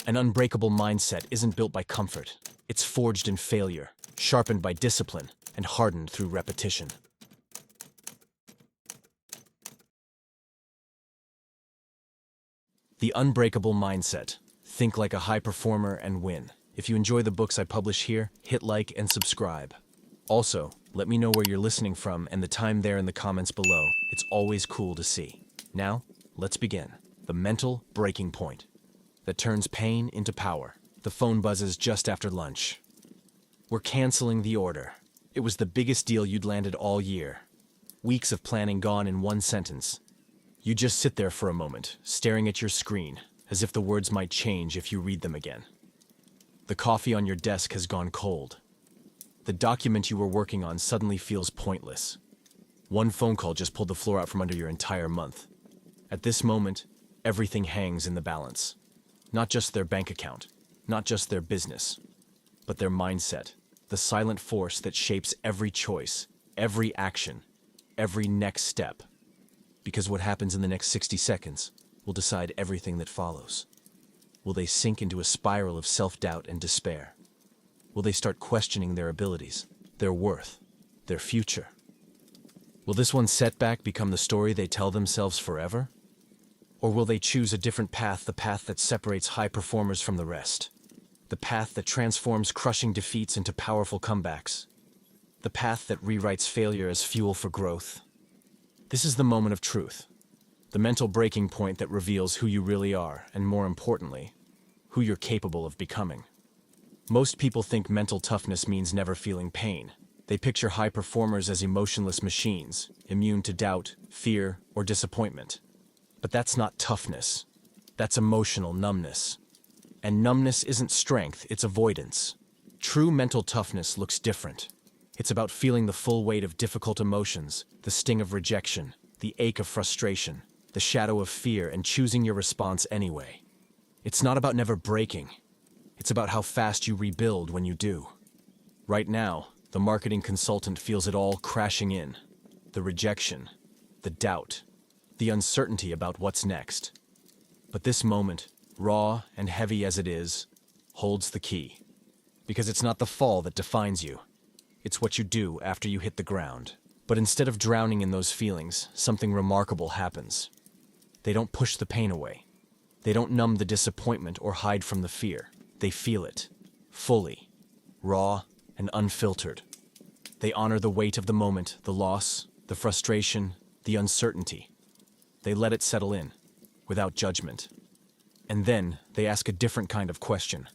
An unbreakable mindset isn't built by comfort. It's forged in failure, sharpened by discipline, and hardened through repetition. The Unbreakable Mindset. Think like a high performer and win. If you enjoy the books I publish here, hit like and subscribe. Also, let me know where you're listening from and the time there in the comments below. It's always cool to see. Now, let's begin. The mental breaking point that turns pain into power. The phone buzzes just after lunch. We're canceling the order. It was the biggest deal you'd landed all year. Weeks of planning gone in one sentence. You just sit there for a moment, staring at your screen, as if the words might change if you read them again. The coffee on your desk has gone cold. The document you were working on suddenly feels pointless. One phone call just pulled the floor out from under your entire month. At this moment, everything hangs in the balance. Not just their bank account, not just their business, but their mindset, the silent force that shapes every choice, every action, every next step. Because what happens in the next 60 seconds will decide everything that follows. Will they sink into a spiral of self-doubt and despair? Will they start questioning their abilities, their worth, their future? Will this one setback become the story they tell themselves forever? Or will they choose a different path, the path that separates high performers from the rest? The path that transforms crushing defeats into powerful comebacks? The path that rewrites failure as fuel for growth? This is the moment of truth, the mental breaking point that reveals who you really are, and more importantly, who you're capable of becoming. Most people think mental toughness means never feeling pain. They picture high performers as emotionless machines, immune to doubt, fear, or disappointment. But that's not toughness. That's emotional numbness. And numbness isn't strength, it's avoidance. True mental toughness looks different. It's about feeling the full weight of difficult emotions, the sting of rejection, the ache of frustration, the shadow of fear, and choosing your response anyway. It's not about never breaking. It's about how fast you rebuild when you do. Right now, the marketing consultant feels it all crashing in. The rejection, the doubt, the uncertainty about what's next. But this moment, raw and heavy as it is, holds the key. Because it's not the fall that defines you. It's what you do after you hit the ground. But instead of drowning in those feelings, something remarkable happens. They don't push the pain away. They don't numb the disappointment or hide from the fear. They feel it, fully, raw and unfiltered. They honor the weight of the moment, the loss, the frustration, the uncertainty. They let it settle in, without judgment. And then they ask a different kind of question.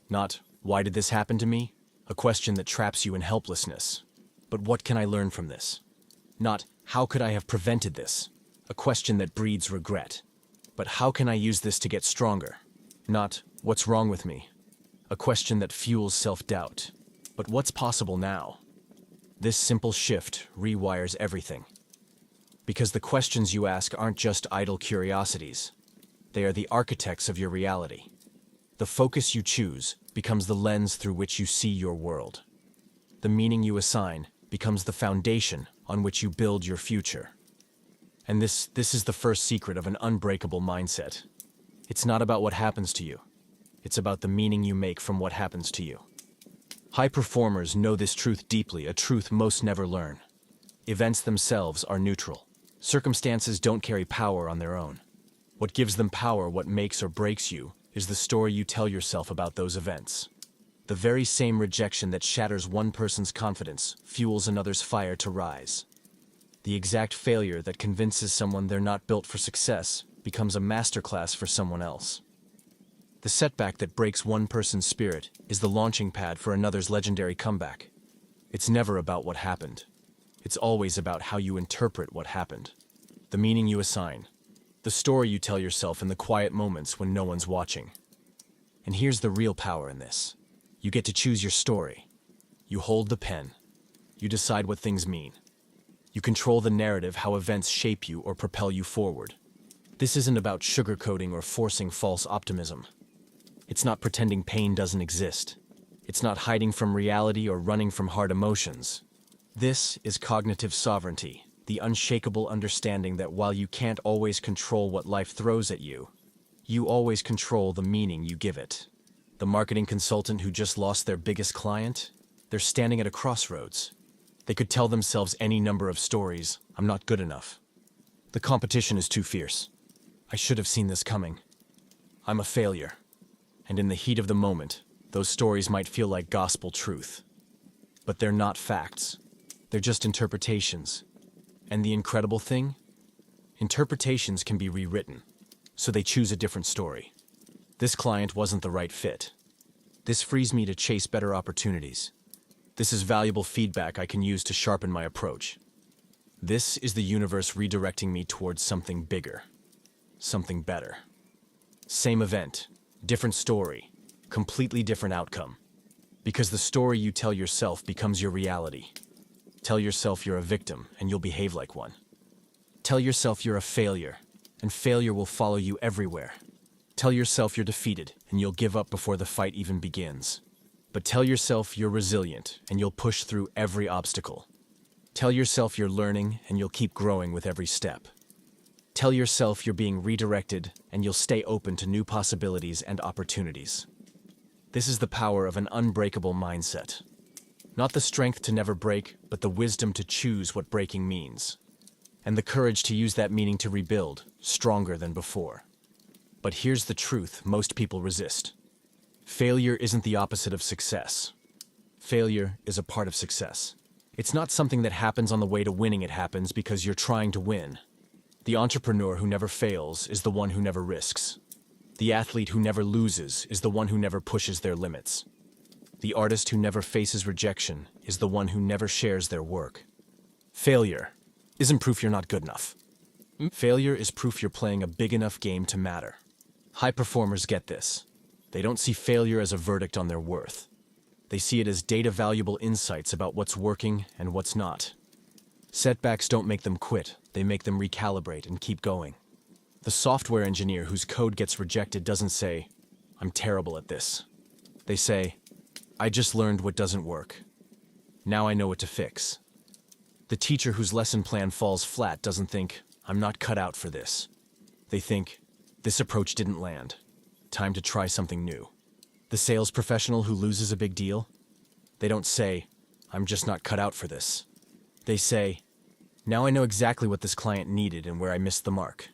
Not, why did this happen to me? A question that traps you in helplessness. But what can I learn from this? Not, how could I have prevented this? A question that breeds regret. But how can I use this to get stronger? Not, what's wrong with me? A question that fuels self-doubt. But what's possible now? This simple shift rewires everything. Because the questions you ask aren't just idle curiosities. They are the architects of your reality. The focus you choose becomes the lens through which you see your world. The meaning you assign becomes the foundation on which you build your future. And this is the first secret of an unbreakable mindset. It's not about what happens to you. It's about the meaning you make from what happens to you. High performers know this truth deeply, a truth most never learn. Events themselves are neutral. Circumstances don't carry power on their own. What gives them power, what makes or breaks you, is the story you tell yourself about those events. The very same rejection that shatters one person's confidence fuels another's fire to rise. The exact failure that convinces someone they're not built for success becomes a masterclass for someone else. The setback that breaks one person's spirit is the launching pad for another's legendary comeback. It's never about what happened. It's always about how you interpret what happened. The meaning you assign. The story you tell yourself in the quiet moments when no one's watching. And here's the real power in this. You get to choose your story. You hold the pen. You decide what things mean. You control the narrative, how events shape you or propel you forward. This isn't about sugarcoating or forcing false optimism. It's not pretending pain doesn't exist. It's not hiding from reality or running from hard emotions. This is cognitive sovereignty, the unshakable understanding that while you can't always control what life throws at you, You always control the meaning you give it. The marketing consultant who just lost their biggest client, they're standing at a crossroads. They could tell themselves any number of stories. I'm not good enough. The competition is too fierce. I should have seen this coming. I'm a failure. And in the heat of the moment, those stories might feel like gospel truth. But they're not facts. They're just interpretations. And the incredible thing? Interpretations can be rewritten, so they choose a different story. This client wasn't the right fit. This frees me to chase better opportunities. This is valuable feedback I can use to sharpen my approach. This is the universe redirecting me towards something bigger, something better. Same event, different story, completely different outcome. Because the story you tell yourself becomes your reality. Tell yourself you're a victim and you'll behave like one. Tell yourself you're a failure, and failure will follow you everywhere. Tell yourself you're defeated and you'll give up before the fight even begins. But tell yourself you're resilient and you'll push through every obstacle. Tell yourself you're learning and you'll keep growing with every step. Tell yourself you're being redirected and you'll stay open to new possibilities and opportunities. This is the power of an unbreakable mindset. Not the strength to never break, but the wisdom to choose what breaking means. And the courage to use that meaning to rebuild, stronger than before. But here's the truth most people resist. Failure isn't the opposite of success. Failure is a part of success. It's not something that happens on the way to winning, it happens because you're trying to win. The entrepreneur who never fails is the one who never risks. The athlete who never loses is the one who never pushes their limits. The artist who never faces rejection is the one who never shares their work. Failure isn't proof you're not good enough. Failure is proof you're playing a big enough game to matter. High performers get this. They don't see failure as a verdict on their worth. They see it as data-valuable insights about what's working and what's not. Setbacks don't make them quit, they make them recalibrate and keep going. The software engineer whose code gets rejected doesn't say, "I'm terrible at this." They say, "I just learned what doesn't work. Now I know what to fix." The teacher whose lesson plan falls flat doesn't think, "I'm not cut out for this." They think, "This approach didn't land. Time to try something new." The sales professional who loses a big deal, they don't say, "I'm just not cut out for this." They say, "Now I know exactly what this client needed and where I missed the mark."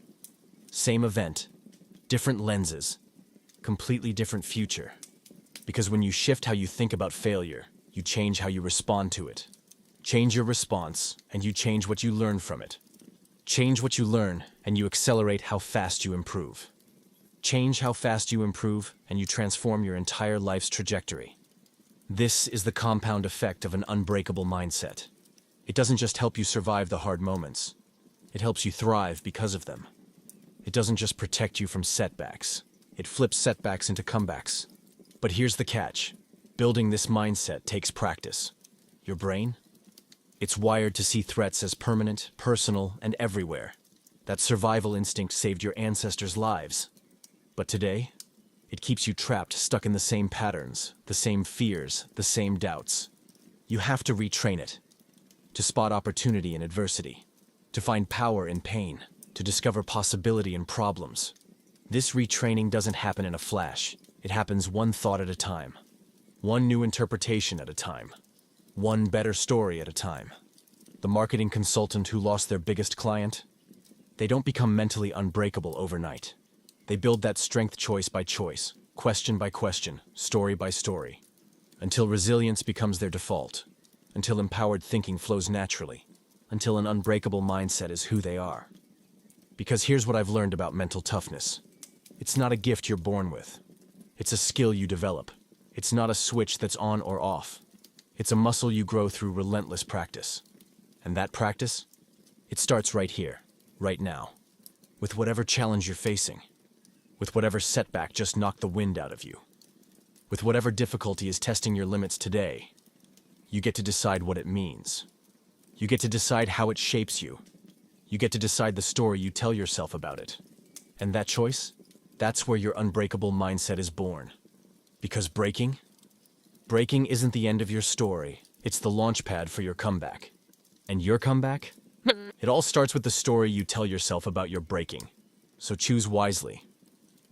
Same event, different lenses, completely different future. Because when you shift how you think about failure, you change how you respond to it. Change your response, and you change what you learn from it. Change what you learn, and you accelerate how fast you improve. Change how fast you improve, and you transform your entire life's trajectory. This is the compound effect of an unbreakable mindset. It doesn't just help you survive the hard moments. It helps you thrive because of them. It doesn't just protect you from setbacks. It flips setbacks into comebacks. But here's the catch. Building this mindset takes practice. Your brain? It's wired to see threats as permanent, personal, and everywhere. That survival instinct saved your ancestors' lives. But today, it keeps you trapped, stuck in the same patterns, the same fears, the same doubts. You have to retrain it. To spot opportunity in adversity. To find power in pain. To discover possibility in problems. This retraining doesn't happen in a flash. It happens one thought at a time. One new interpretation at a time. One better story at a time. The marketing consultant who lost their biggest client? They don't become mentally unbreakable overnight. They build that strength choice by choice, question by question, story by story, until resilience becomes their default, until empowered thinking flows naturally, until an unbreakable mindset is who they are. Because here's what I've learned about mental toughness. It's not a gift you're born with. It's a skill you develop. It's not a switch that's on or off. It's a muscle you grow through relentless practice. And that practice? It starts right here, right now, with whatever challenge you're facing. With whatever setback just knocked the wind out of you. With whatever difficulty is testing your limits today, you get to decide what it means. You get to decide how it shapes you. You get to decide the story you tell yourself about it. And that choice? That's where your unbreakable mindset is born. Because breaking isn't the end of your story. It's the launch pad for your comeback. And your comeback? It all starts with the story you tell yourself about your breaking. So choose wisely.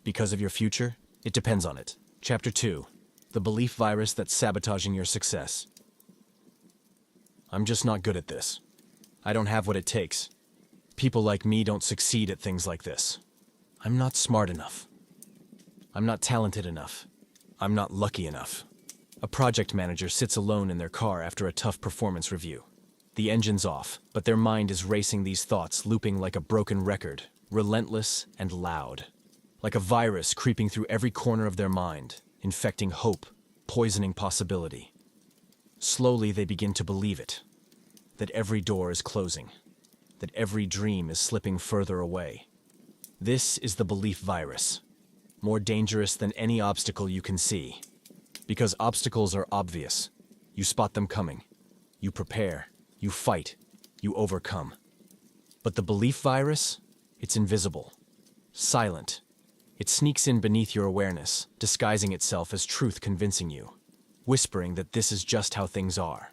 Because of your future? It depends on it. Chapter 2. The belief virus that's sabotaging your success. I'm just not good at this. I don't have what it takes. People like me don't succeed at things like this. I'm not smart enough. I'm not talented enough. I'm not lucky enough. A project manager sits alone in their car after a tough performance review. The engine's off, but their mind is racing these thoughts, looping like a broken record, relentless and loud. Like a virus creeping through every corner of their mind, infecting hope, poisoning possibility. Slowly they begin to believe it. That every door is closing. That every dream is slipping further away. This is the belief virus. More dangerous than any obstacle you can see. Because obstacles are obvious. You spot them coming. You prepare. You fight. You overcome. But the belief virus? It's invisible. Silent. It sneaks in beneath your awareness, disguising itself as truth, convincing you. Whispering that this is just how things are.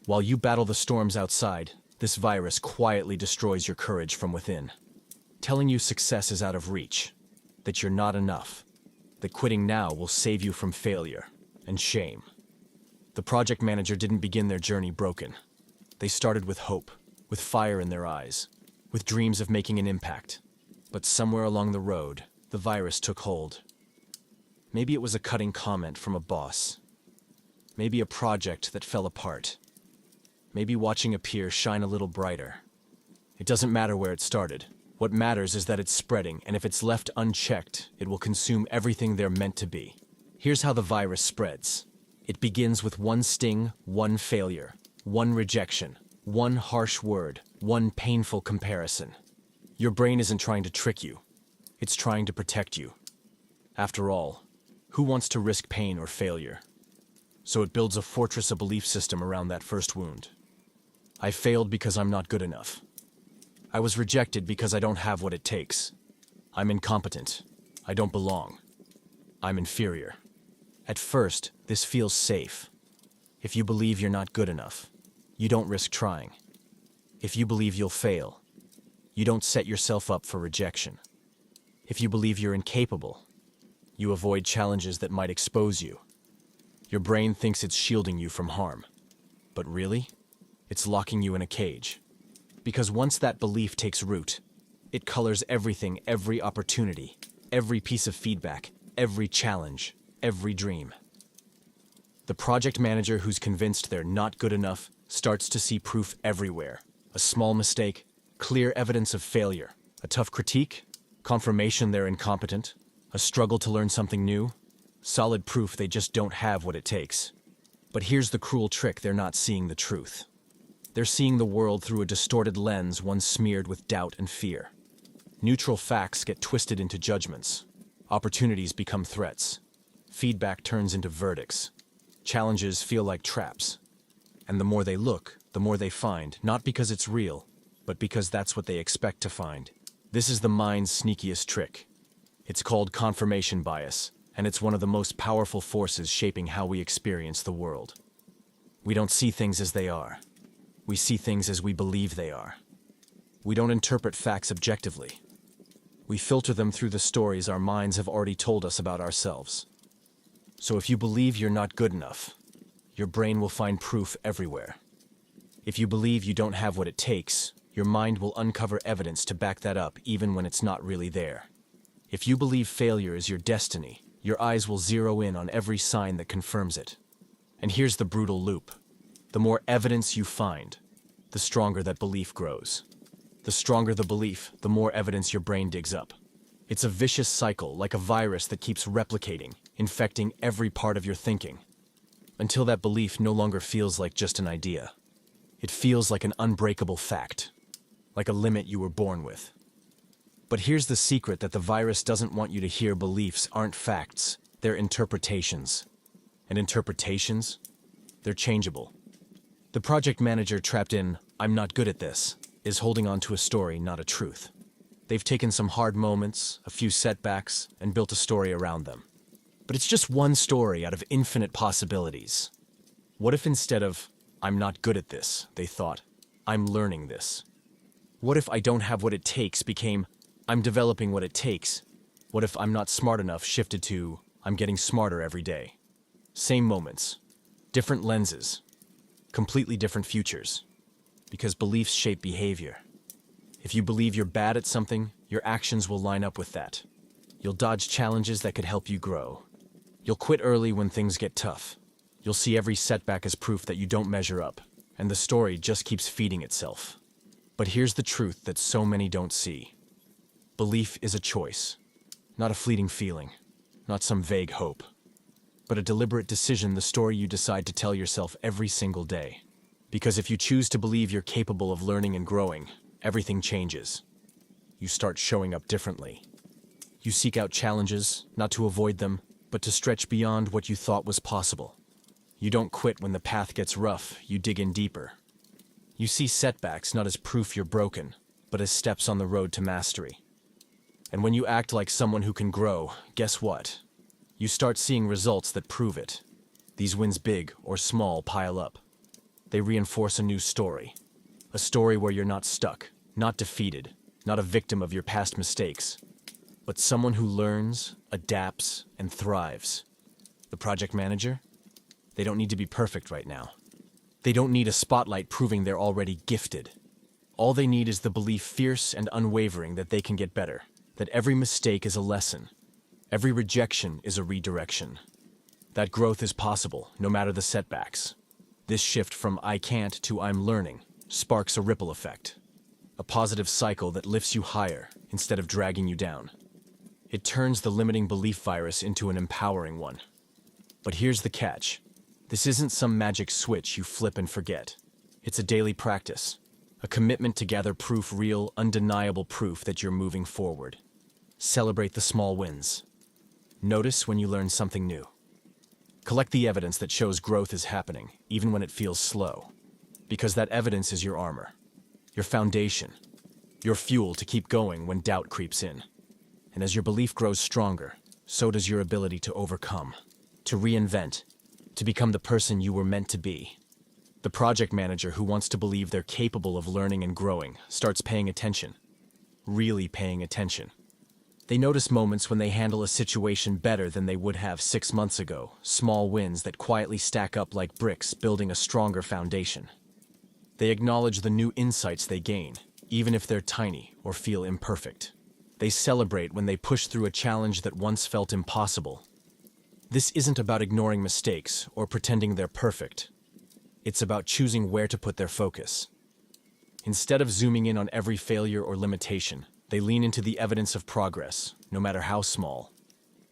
While you battle the storms outside, this virus quietly destroys your courage from within. Telling you success is out of reach. That you're not enough. That quitting now will save you from failure and shame. The project manager didn't begin their journey broken. They started with hope, with fire in their eyes, with dreams of making an impact. But somewhere along the road, the virus took hold. Maybe it was a cutting comment from a boss. Maybe a project that fell apart. Maybe watching a peer shine a little brighter. It doesn't matter where it started. What matters is that it's spreading, and if it's left unchecked, it will consume everything they're meant to be. Here's how the virus spreads. It begins with one sting, one failure, one rejection, one harsh word, one painful comparison. Your brain isn't trying to trick you. It's trying to protect you. After all, who wants to risk pain or failure? So it builds a fortress, a belief system around that first wound. I failed because I'm not good enough. I was rejected because I don't have what it takes. I'm incompetent. I don't belong. I'm inferior. At first, this feels safe. If you believe you're not good enough, you don't risk trying. If you believe you'll fail, you don't set yourself up for rejection. If you believe you're incapable, you avoid challenges that might expose you. Your brain thinks it's shielding you from harm. But really, it's locking you in a cage. Because once that belief takes root, it colors everything, every opportunity, every piece of feedback, every challenge, every dream. The project manager who's convinced they're not good enough starts to see proof everywhere. A small mistake, clear evidence of failure. A tough critique, confirmation they're incompetent. A struggle to learn something new, solid proof they just don't have what it takes. But here's the cruel trick: they're not seeing the truth. They're seeing the world through a distorted lens, one smeared with doubt and fear. Neutral facts get twisted into judgments. Opportunities become threats. Feedback turns into verdicts. Challenges feel like traps. And the more they look, the more they find, not because it's real, but because that's what they expect to find. This is the mind's sneakiest trick. It's called confirmation bias, and it's one of the most powerful forces shaping how we experience the world. We don't see things as they are. We see things as we believe they are. We don't interpret facts objectively. We filter them through the stories our minds have already told us about ourselves. So if you believe you're not good enough, your brain will find proof everywhere. If you believe you don't have what it takes, your mind will uncover evidence to back that up even when it's not really there. If you believe failure is your destiny, your eyes will zero in on every sign that confirms it. And here's the brutal loop. The more evidence you find, the stronger that belief grows. The stronger the belief, the more evidence your brain digs up. It's a vicious cycle, like a virus that keeps replicating, infecting every part of your thinking, until that belief no longer feels like just an idea. It feels like an unbreakable fact, like a limit you were born with. But here's the secret that the virus doesn't want you to hear: beliefs aren't facts, they're interpretations. And interpretations? They're changeable. The project manager trapped in, "I'm not good at this," is holding on to a story, not a truth. They've taken some hard moments, a few setbacks, and built a story around them. But it's just one story out of infinite possibilities. What if instead of, "I'm not good at this," they thought, "I'm learning this"? What if "I don't have what it takes" became, "I'm developing what it takes"? What if I'm not smart enough shifted to I'm getting smarter every day? Same moments, different lenses, completely different futures. Because beliefs shape behavior. If you believe you're bad at something, your actions will line up with that. You'll dodge challenges that could help you grow. You'll quit early when things get tough. You'll see every setback as proof that you don't measure up, and the story just keeps feeding itself. But here's the truth that so many don't see. Belief is a choice, not a fleeting feeling, not some vague hope, but a deliberate decision, the story you decide to tell yourself every single day. Because if you choose to believe you're capable of learning and growing, everything changes. You start showing up differently. You seek out challenges, not to avoid them, but to stretch beyond what you thought was possible. You don't quit when the path gets rough, you dig in deeper. You see setbacks not as proof you're broken, but as steps on the road to mastery. And when you act like someone who can grow, guess what? You start seeing results that prove it. These wins, big or small, pile up. They reinforce a new story. A story where you're not stuck, not defeated, not a victim of your past mistakes, but someone who learns, adapts, and thrives. The project manager? They don't need to be perfect right now. They don't need a spotlight proving they're already gifted. All they need is the belief, fierce and unwavering, that they can get better, that every mistake is a lesson, every rejection is a redirection, that growth is possible, no matter the setbacks. This shift from I can't to I'm learning sparks a ripple effect, a positive cycle that lifts you higher instead of dragging you down. It turns the limiting belief virus into an empowering one. But here's the catch. This isn't some magic switch you flip and forget. It's a daily practice, a commitment to gather proof, real, undeniable proof that you're moving forward. Celebrate the small wins. Notice when you learn something new. Collect the evidence that shows growth is happening, even when it feels slow. Because that evidence is your armor, your foundation, your fuel to keep going when doubt creeps in. And as your belief grows stronger, so does your ability to overcome, to reinvent, to become the person you were meant to be. The project manager who wants to believe they're capable of learning and growing starts paying attention, really paying attention. They notice moments when they handle a situation better than they would have 6 months ago, small wins that quietly stack up like bricks, building a stronger foundation. They acknowledge the new insights they gain, even if they're tiny or feel imperfect. They celebrate when they push through a challenge that once felt impossible. This isn't about ignoring mistakes or pretending they're perfect. It's about choosing where to put their focus. Instead of zooming in on every failure or limitation, they lean into the evidence of progress, no matter how small.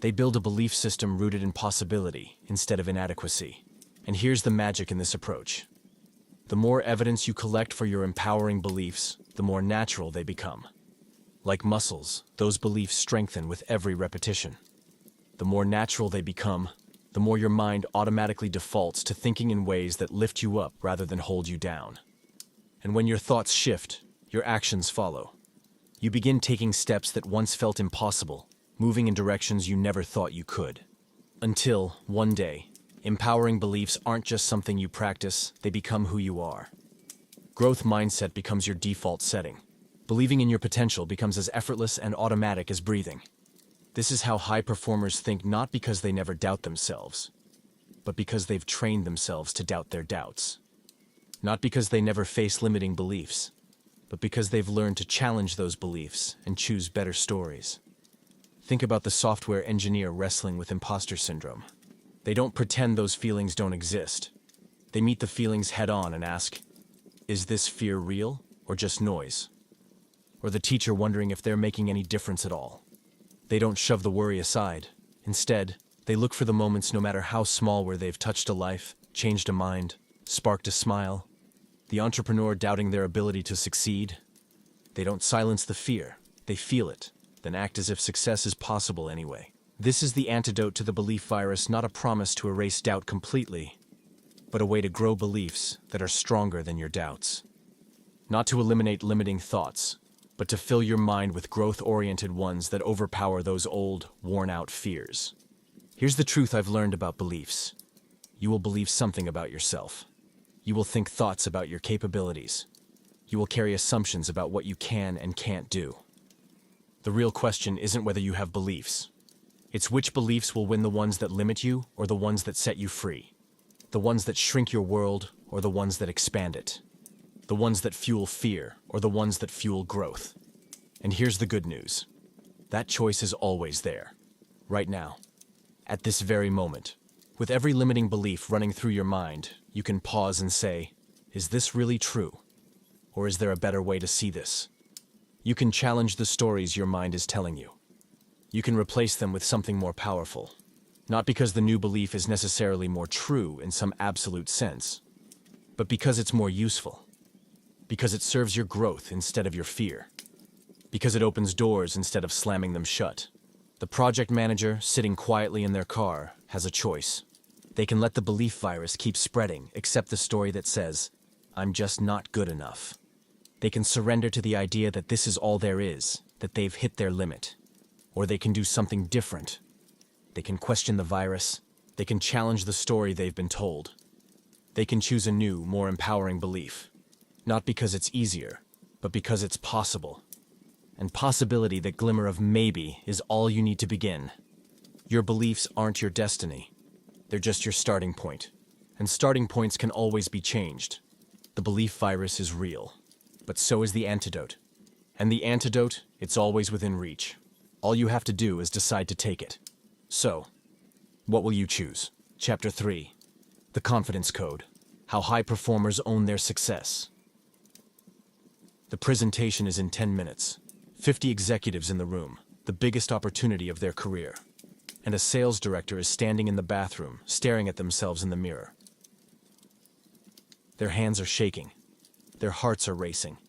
They build a belief system rooted in possibility instead of inadequacy. And here's the magic in this approach. The more evidence you collect for your empowering beliefs, the more natural they become. Like muscles, those beliefs strengthen with every repetition. The more natural they become, the more your mind automatically defaults to thinking in ways that lift you up rather than hold you down. And when your thoughts shift, your actions follow. You begin taking steps that once felt impossible, moving in directions you never thought you could. Until, one day, empowering beliefs aren't just something you practice, they become who you are. Growth mindset becomes your default setting. Believing in your potential becomes as effortless and automatic as breathing. This is how high performers think, not because they never doubt themselves, but because they've trained themselves to doubt their doubts. Not because they never face limiting beliefs, but because they've learned to challenge those beliefs and choose better stories. Think about the software engineer wrestling with imposter syndrome. They don't pretend those feelings don't exist. They meet the feelings head-on and ask, is this fear real or just noise? Or the teacher wondering if they're making any difference at all. They don't shove the worry aside. Instead, they look for the moments, no matter how small, where they've touched a life, changed a mind, sparked a smile. The entrepreneur doubting their ability to succeed. They don't silence the fear. They feel it, then act as if success is possible anyway. This is the antidote to the belief virus, not a promise to erase doubt completely, but a way to grow beliefs that are stronger than your doubts. Not to eliminate limiting thoughts, but to fill your mind with growth-oriented ones that overpower those old, worn-out fears. Here's the truth I've learned about beliefs. You will believe something about yourself. You will think thoughts about your capabilities. You will carry assumptions about what you can and can't do. The real question isn't whether you have beliefs. It's which beliefs will win, the ones that limit you or the ones that set you free. The ones that shrink your world or the ones that expand it. The ones that fuel fear or the ones that fuel growth. And here's the good news. That choice is always there. Right now. At this very moment. With every limiting belief running through your mind, you can pause and say, is this really true? Or is there a better way to see this? You can challenge the stories your mind is telling you. You can replace them with something more powerful. Not because the new belief is necessarily more true in some absolute sense, but because it's more useful. Because it serves your growth instead of your fear. Because it opens doors instead of slamming them shut. The project manager, sitting quietly in their car, has a choice. They can let the belief virus keep spreading, accept the story that says, I'm just not good enough. They can surrender to the idea that this is all there is, that they've hit their limit. Or they can do something different. They can question the virus. They can challenge the story they've been told. They can choose a new, more empowering belief. Not because it's easier, but because it's possible. And possibility, that glimmer of maybe, is all you need to begin. Your beliefs aren't your destiny. They're just your starting point. And starting points can always be changed. The belief virus is real. But so is the antidote. And the antidote, it's always within reach. All you have to do is decide to take it. So, what will you choose? Chapter 3. The Confidence Code. How high performers own their success. The presentation is in 10 minutes. 50 executives in the room, the biggest opportunity of their career. And a sales director is standing in the bathroom, staring at themselves in the mirror. Their hands are shaking. Their hearts are racing.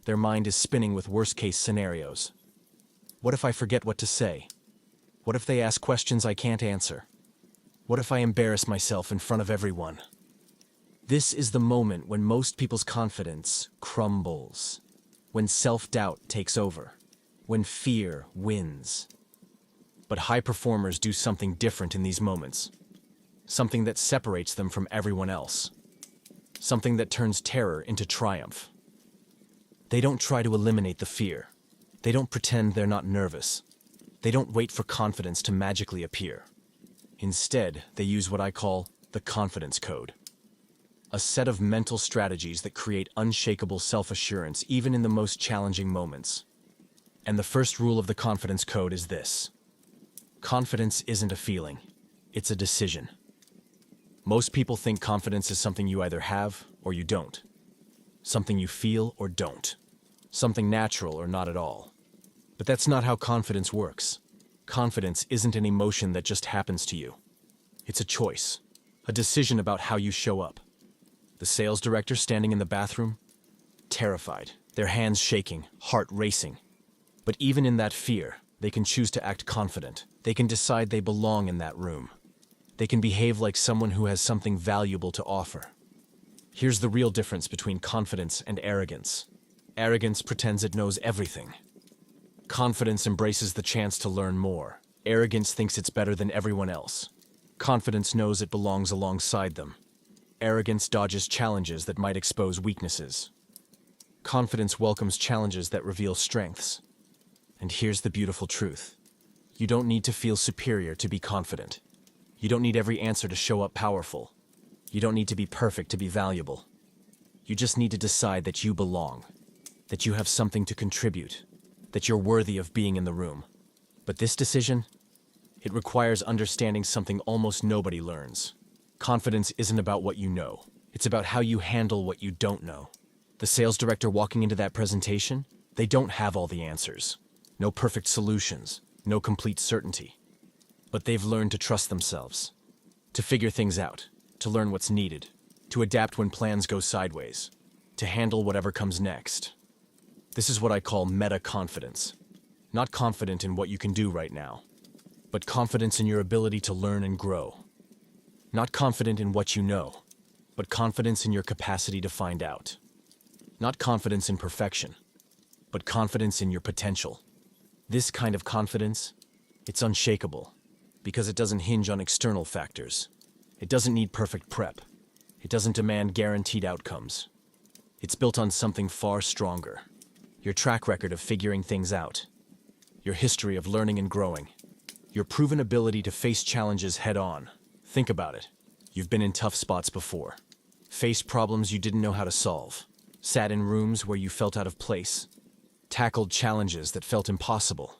Their mind is spinning with worst-case scenarios. What if I forget what to say? What if they ask questions I can't answer? What if I embarrass myself in front of everyone? This is the moment when most people's confidence crumbles. When self-doubt takes over. When fear wins. But high performers do something different in these moments. Something that separates them from everyone else. Something that turns terror into triumph. They don't try to eliminate the fear. They don't pretend they're not nervous. They don't wait for confidence to magically appear. Instead, they use what I call the confidence code. A set of mental strategies that create unshakable self-assurance even in the most challenging moments. And the first rule of the confidence code is this. Confidence isn't a feeling, it's a decision. Most people think confidence is something you either have or you don't. Something you feel or don't. Something natural or not at all. But that's not how confidence works. Confidence isn't an emotion that just happens to you. It's a choice, a decision about how you show up. The sales director standing in the bathroom, terrified, their hands shaking, heart racing. But even in that fear, they can choose to act confident. They can decide they belong in that room. They can behave like someone who has something valuable to offer. Here's the real difference between confidence and arrogance. Arrogance pretends it knows everything. Confidence embraces the chance to learn more. Arrogance thinks it's better than everyone else. Confidence knows it belongs alongside them. Arrogance dodges challenges that might expose weaknesses. Confidence welcomes challenges that reveal strengths. And here's the beautiful truth. You don't need to feel superior to be confident. You don't need every answer to show up powerful. You don't need to be perfect to be valuable. You just need to decide that you belong, that you have something to contribute, that you're worthy of being in the room. But this decision, it requires understanding something almost nobody learns. Confidence isn't about what you know. It's about how you handle what you don't know. The sales director walking into that presentation, they don't have all the answers. No perfect solutions, no complete certainty. But they've learned to trust themselves, to figure things out, to learn what's needed, to adapt when plans go sideways, to handle whatever comes next. This is what I call meta-confidence. Not confident in what you can do right now, but confidence in your ability to learn and grow. Not confident in what you know, but confidence in your capacity to find out. Not confidence in perfection, but confidence in your potential. This kind of confidence, it's unshakable, because it doesn't hinge on external factors. It doesn't need perfect prep. It doesn't demand guaranteed outcomes. It's built on something far stronger. Your track record of figuring things out. your history of learning and growing, your proven ability to face challenges head-on. Think about it. You've been in tough spots before, faced problems you didn't know how to solve, sat in rooms where you felt out of place, tackled challenges that felt impossible,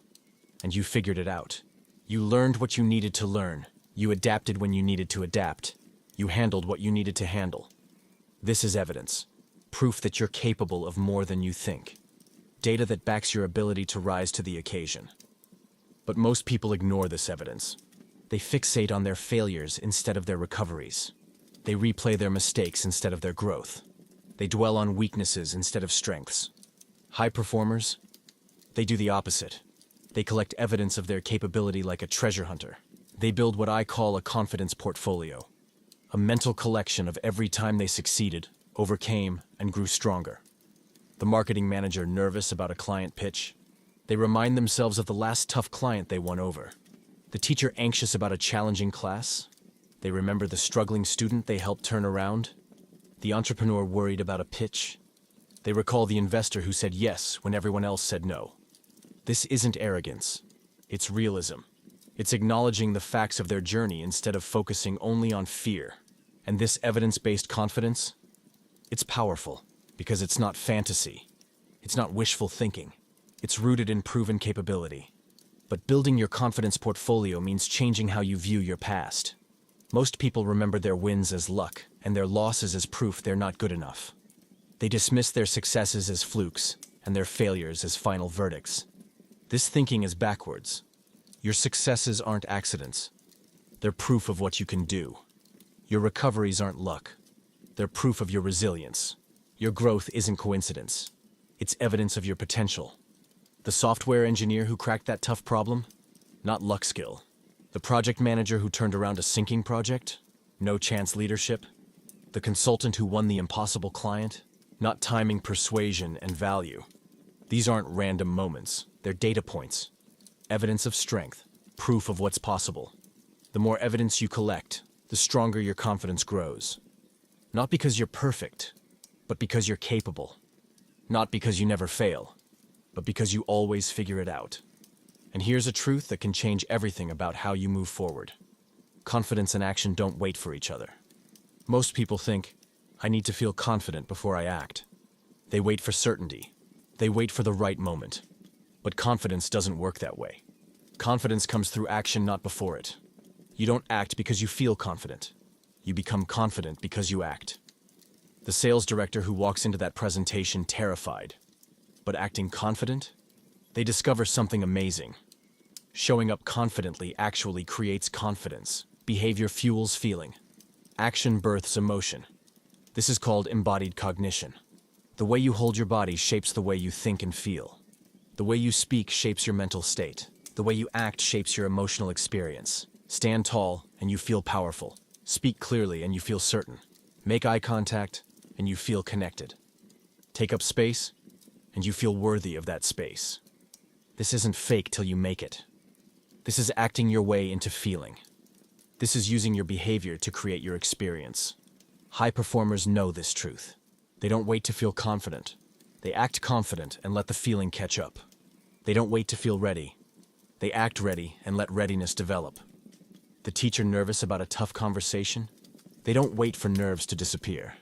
and you figured it out. You learned what you needed to learn. You adapted when you needed to adapt. You handled what you needed to handle. This is evidence, proof that you're capable of more than you think. Data that backs your ability to rise to the occasion. But most people ignore this evidence. They fixate on their failures instead of their recoveries. They replay their mistakes instead of their growth. They dwell on weaknesses instead of strengths. High performers, they do the opposite. They collect evidence of their capability like a treasure hunter. They build what I call a confidence portfolio, a mental collection of every time they succeeded, overcame, and grew stronger. The marketing manager nervous about a client pitch, they remind themselves of the last tough client they won over. The teacher anxious about a challenging class, they remember the struggling student they helped turn around. The entrepreneur worried about a pitch, they recall the investor who said yes when everyone else said no. This isn't arrogance, it's realism. It's acknowledging the facts of their journey instead of focusing only on fear. And this evidence-based confidence, it's powerful because it's not fantasy. It's not wishful thinking. It's rooted in proven capability. But building your confidence portfolio means changing how you view your past. Most people remember their wins as luck and their losses as proof they're not good enough. They dismiss their successes as flukes and their failures as final verdicts. This thinking is backwards. Your successes aren't accidents. They're proof of what you can do. Your recoveries aren't luck. They're proof of your resilience. Your growth isn't coincidence. It's evidence of your potential. The software engineer who cracked that tough problem? Not luck skill. The project manager who turned around a sinking project? No chance leadership. The consultant who won the impossible client? Not timing, persuasion, and value. These aren't random moments. They're data points. Evidence of strength. Proof of what's possible. The more evidence you collect, the stronger your confidence grows. Not because you're perfect, but because you're capable. Not because you never fail, but because you always figure it out. And here's a truth that can change everything about how you move forward. Confidence and action don't wait for each other. Most people think, I need to feel confident before I act. They wait for certainty. They wait for the right moment. But confidence doesn't work that way. Confidence comes through action, not before it. You don't act because you feel confident. You become confident because you act. The sales director who walks into that presentation terrified, but acting confident, they discover something amazing. Showing up confidently actually creates confidence. Behavior fuels feeling. Action births emotion. This is called embodied cognition. The way you hold your body shapes the way you think and feel. The way you speak shapes your mental state. The way you act shapes your emotional experience. Stand tall and you feel powerful. Speak clearly and you feel certain. Make eye contact and you feel connected. Take up space and you feel worthy of that space. This isn't fake till you make it. This is acting your way into feeling. This is using your behavior to create your experience. High performers know this truth. They don't wait to feel confident. They act confident and let the feeling catch up. They don't wait to feel ready. They act ready and let readiness develop. The teacher nervous about a tough conversation? They don't wait for nerves to disappear.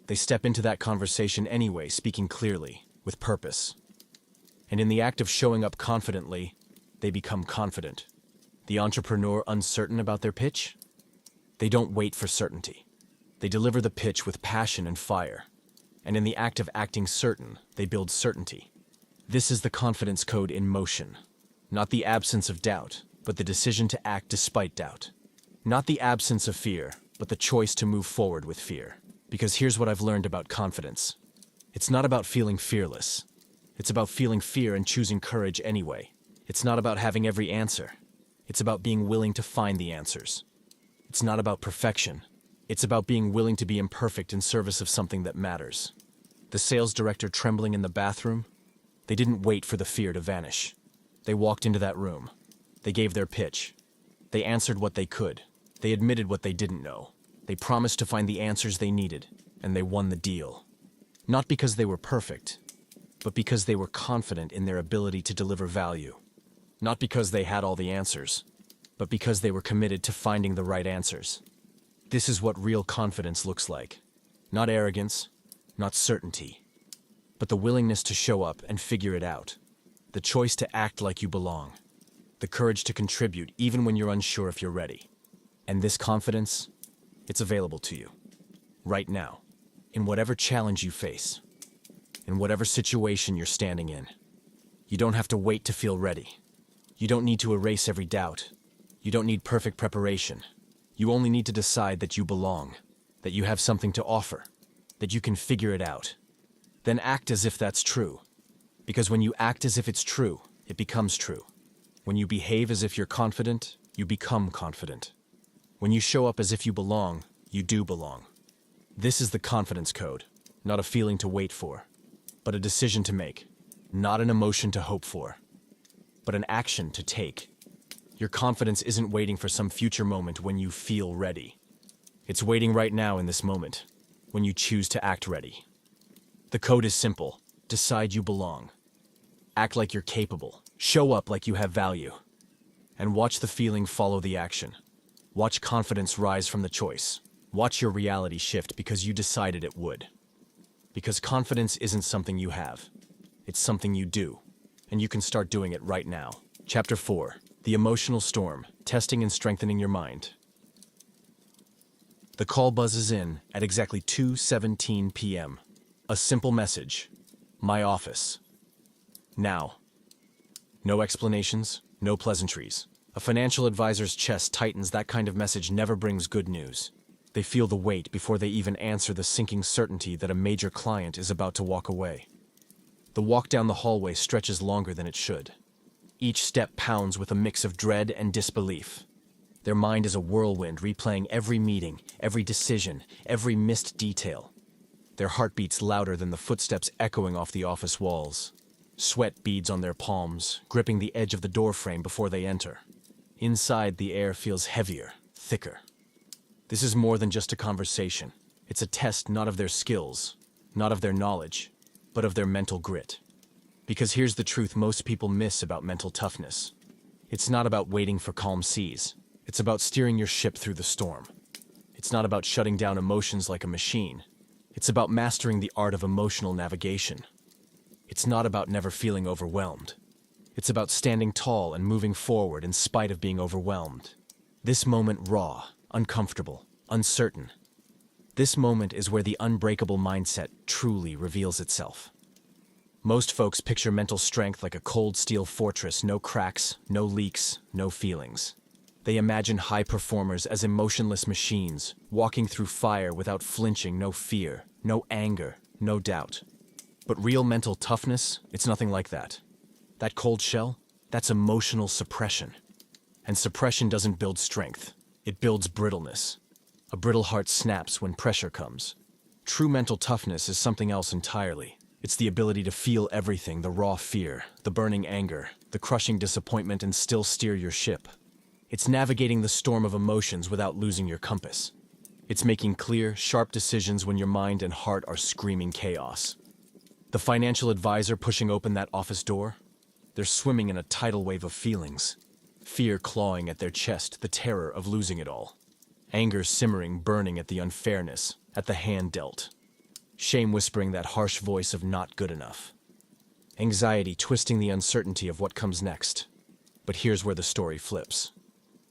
They step into that conversation anyway, speaking clearly, with purpose. And in the act of showing up confidently, they become confident. The entrepreneur uncertain about their pitch? They don't wait for certainty. They deliver the pitch with passion and fire. And in the act of acting certain, they build certainty. This is the confidence code in motion. Not the absence of doubt, but the decision to act despite doubt. Not the absence of fear, but the choice to move forward with fear. Because here's what I've learned about confidence. It's not about feeling fearless. It's about feeling fear and choosing courage anyway. It's not about having every answer. It's about being willing to find the answers. It's not about perfection. It's about being willing to be imperfect in service of something that matters. The sales director trembling in the bathroom? They didn't wait for the fear to vanish. They walked into that room. They gave their pitch. They answered what they could. They admitted what they didn't know. They promised to find the answers they needed, and they won the deal. Not because they were perfect, but because they were confident in their ability to deliver value. Not because they had all the answers, but because they were committed to finding the right answers. This is what real confidence looks like. Not arrogance, not certainty, but the willingness to show up and figure it out. The choice to act like you belong. The courage to contribute even when you're unsure if you're ready. And this confidence, it's available to you. Right now. In whatever challenge you face. In whatever situation you're standing in. You don't have to wait to feel ready. You don't need to erase every doubt. You don't need perfect preparation. You only need to decide that you belong, that you have something to offer, that you can figure it out. Then act as if that's true. Because when you act as if it's true, it becomes true. When you behave as if you're confident, you become confident. When you show up as if you belong, you do belong. This is the confidence code, not a feeling to wait for, but a decision to make, not an emotion to hope for, but an action to take. Your confidence isn't waiting for some future moment when you feel ready. It's waiting right now in this moment, when you choose to act ready. The code is simple. Decide you belong. Act like you're capable. Show up like you have value. And watch the feeling follow the action. Watch confidence rise from the choice. Watch your reality shift because you decided it would. Because confidence isn't something you have. It's something you do. And you can start doing it right now. Chapter 4. The Emotional Storm. Testing and Strengthening Your Mind. The call buzzes in at exactly 2:17 p.m. A simple message. My office. Now. No explanations, no pleasantries. A financial advisor's chest tightens. That kind of message never brings good news. They feel the weight before they even answer, the sinking certainty that a major client is about to walk away. The walk down the hallway stretches longer than it should. Each step pounds with a mix of dread and disbelief. Their mind is a whirlwind, replaying every meeting, every decision, every missed detail. Their heart beats louder than the footsteps echoing off the office walls. Sweat beads on their palms, gripping the edge of the doorframe before they enter. Inside, the air feels heavier, thicker. This is more than just a conversation. It's a test not of their skills, not of their knowledge, but of their mental grit. Because here's the truth most people miss about mental toughness. It's not about waiting for calm seas. It's about steering your ship through the storm. It's not about shutting down emotions like a machine. It's about mastering the art of emotional navigation. It's not about never feeling overwhelmed. It's about standing tall and moving forward in spite of being overwhelmed. This moment raw, uncomfortable, uncertain. This moment is where the unbreakable mindset truly reveals itself. Most folks picture mental strength like a cold steel fortress, no cracks, no leaks, no feelings. They imagine high performers as emotionless machines, walking through fire without flinching, no fear, no anger, no doubt. But real mental toughness, it's nothing like that. That cold shell, that's emotional suppression. And suppression doesn't build strength, it builds brittleness. A brittle heart snaps when pressure comes. True mental toughness is something else entirely. It's the ability to feel everything, the raw fear, the burning anger, the crushing disappointment, and still steer your ship. It's navigating the storm of emotions without losing your compass. It's making clear, sharp decisions when your mind and heart are screaming chaos. The financial advisor pushing open that office door? They're swimming in a tidal wave of feelings. Fear clawing at their chest, the terror of losing it all. Anger simmering, burning at the unfairness, at the hand dealt. Shame whispering that harsh voice of not good enough. Anxiety twisting the uncertainty of what comes next. But here's where the story flips.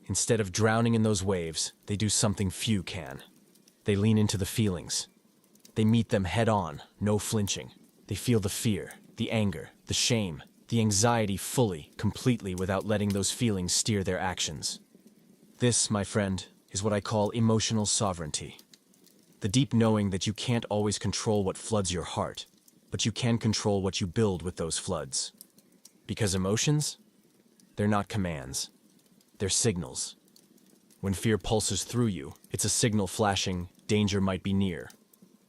Instead of drowning in those waves, they do something few can. They lean into the feelings. They meet them head on, no flinching. They feel the fear, the anger, the shame, the anxiety fully, completely, without letting those feelings steer their actions. This, my friend, is what I call emotional sovereignty. The deep knowing that you can't always control what floods your heart, but you can control what you build with those floods. Because emotions? They're not commands. They're signals. When fear pulses through you, it's a signal flashing, danger might be near.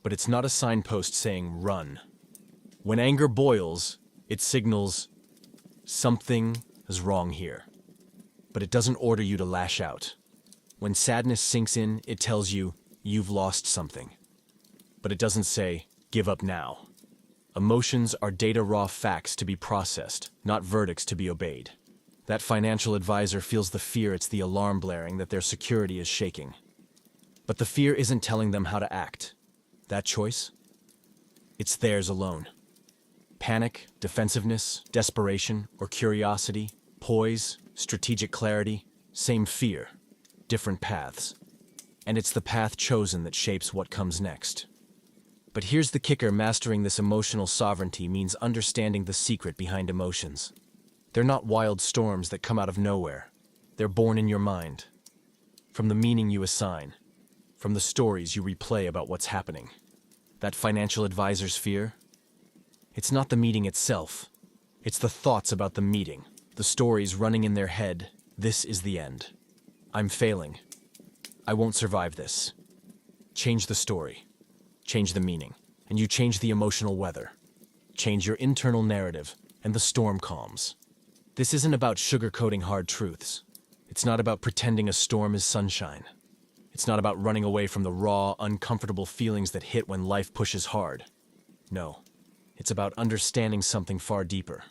But it's not a signpost saying, run. When anger boils, it signals, something is wrong here. But it doesn't order you to lash out. When sadness sinks in, it tells you, you've lost something. But it doesn't say, give up now. Emotions are data raw facts to be processed, not verdicts to be obeyed. That financial advisor feels the fear, it's the alarm blaring that their security is shaking. But the fear isn't telling them how to act. That choice? It's theirs alone. Panic, defensiveness, desperation, or curiosity, poise, strategic clarity, same fear, different paths. And it's the path chosen that shapes what comes next. But here's the kicker: mastering this emotional sovereignty means understanding the secret behind emotions. They're not wild storms that come out of nowhere. They're born in your mind. From the meaning you assign. From the stories you replay about what's happening. That financial advisor's fear? It's not the meeting itself. It's the thoughts about the meeting. The stories running in their head. This is the end. I'm failing. I won't survive this. Change the story. Change the meaning. And you change the emotional weather. Change your internal narrative, and the storm calms. This isn't about sugarcoating hard truths. It's not about pretending a storm is sunshine. It's not about running away from the raw, uncomfortable feelings that hit when life pushes hard. No, it's about understanding something far deeper.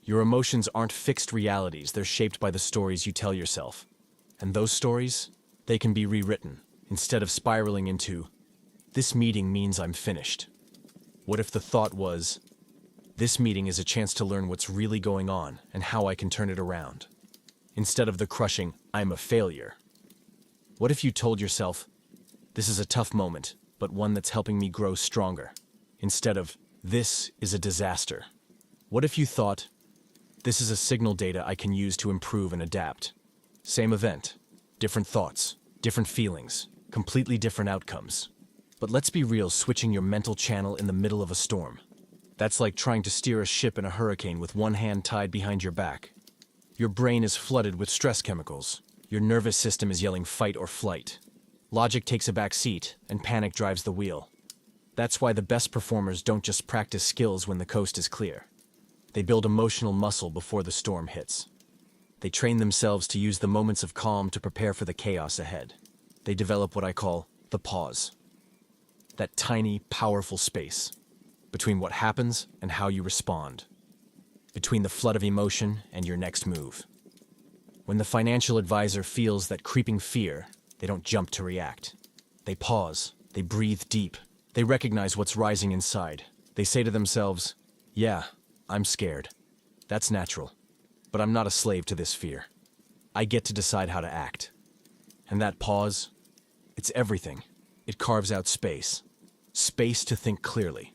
Your emotions aren't fixed realities, they're shaped by the stories you tell yourself. And those stories, they can be rewritten, instead of spiraling into, "This meeting means I'm finished." What if the thought was, "This meeting is a chance to learn what's really going on and how I can turn it around," instead of the crushing, "I'm a failure"? What if you told yourself, "This is a tough moment, but one that's helping me grow stronger," instead of, "This is a disaster"? What if you thought, "This is a signal data I can use to improve and adapt"? Same event, different thoughts, different feelings, completely different outcomes. But let's be real, switching your mental channel in the middle of a storm. That's like trying to steer a ship in a hurricane with one hand tied behind your back. Your brain is flooded with stress chemicals. Your nervous system is yelling fight or flight. Logic takes a back seat, and panic drives the wheel. That's why the best performers don't just practice skills when the coast is clear. They build emotional muscle before the storm hits. They train themselves to use the moments of calm to prepare for the chaos ahead. They develop what I call the pause. That tiny, powerful space between what happens and how you respond. Between the flood of emotion and your next move. When the financial advisor feels that creeping fear, they don't jump to react. They pause, they breathe deep, they recognize what's rising inside. They say to themselves, "Yeah, I'm scared. That's natural. But I'm not a slave to this fear. I get to decide how to act." And that pause, it's everything. It carves out space. Space to think clearly.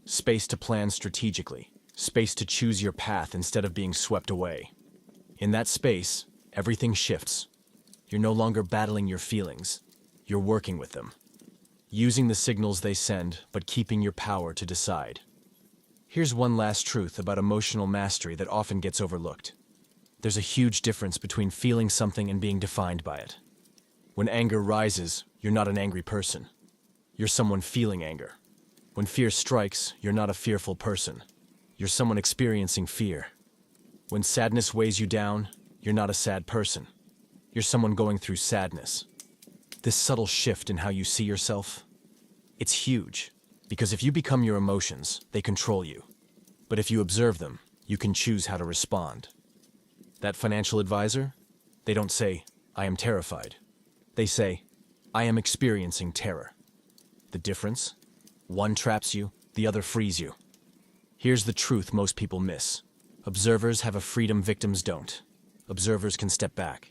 Space to plan strategically. Space to choose your path instead of being swept away. In that space, everything shifts. You're no longer battling your feelings. You're working with them. Using the signals they send, but keeping your power to decide. Here's one last truth about emotional mastery that often gets overlooked. There's a huge difference between feeling something and being defined by it. When anger rises, you're not an angry person. You're someone feeling anger. When fear strikes, you're not a fearful person. You're someone experiencing fear. When sadness weighs you down, you're not a sad person. You're someone going through sadness. This subtle shift in how you see yourself, it's huge. Because if you become your emotions, they control you. But if you observe them, you can choose how to respond. That financial advisor, they don't say, "I am terrified." They say, "I am experiencing terror." The difference? One traps you, the other frees you. Here's the truth most people miss. Observers have a freedom victims don't. Observers can step back.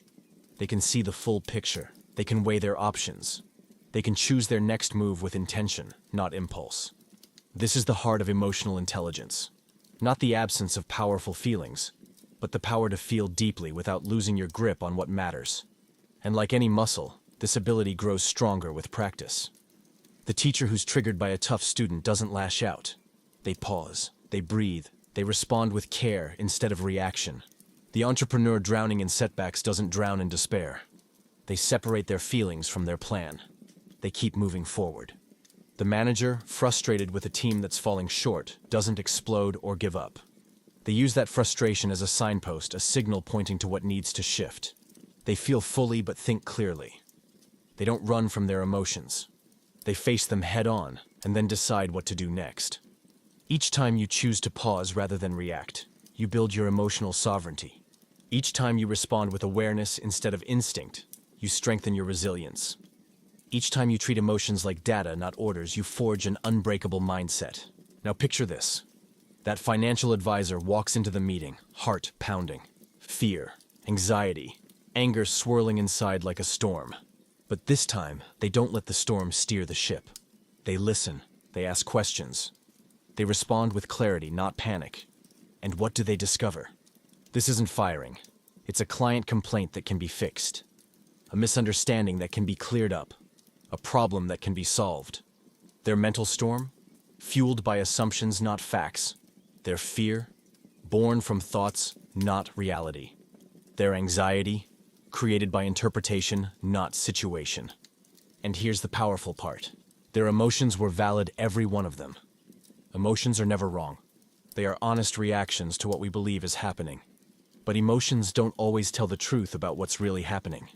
They can see the full picture. They can weigh their options. They can choose their next move with intention, not impulse. This is the heart of emotional intelligence. Not the absence of powerful feelings, but the power to feel deeply without losing your grip on what matters. And like any muscle, this ability grows stronger with practice. The teacher who's triggered by a tough student doesn't lash out. They pause, they breathe, they respond with care instead of reaction. The entrepreneur drowning in setbacks doesn't drown in despair. They separate their feelings from their plan. They keep moving forward. The manager, frustrated with a team that's falling short, doesn't explode or give up. They use that frustration as a signpost, a signal pointing to what needs to shift. They feel fully but think clearly. They don't run from their emotions. They face them head on and then decide what to do next. Each time you choose to pause rather than react, you build your emotional sovereignty. Each time you respond with awareness instead of instinct, you strengthen your resilience. Each time you treat emotions like data, not orders, you forge an unbreakable mindset. Now picture this. That financial advisor walks into the meeting, heart pounding, fear, anxiety, anger swirling inside like a storm. But this time, they don't let the storm steer the ship. They listen, they ask questions. They respond with clarity, not panic. And what do they discover? This isn't firing. It's a client complaint that can be fixed. A misunderstanding that can be cleared up. A problem that can be solved. Their mental storm? Fueled by assumptions, not facts. Their fear? Born from thoughts, not reality. Their anxiety? Created by interpretation, not situation. And here's the powerful part. Their emotions were valid, every one of them. Emotions are never wrong. They are honest reactions to what we believe is happening. But emotions don't always tell the truth about what's really happening.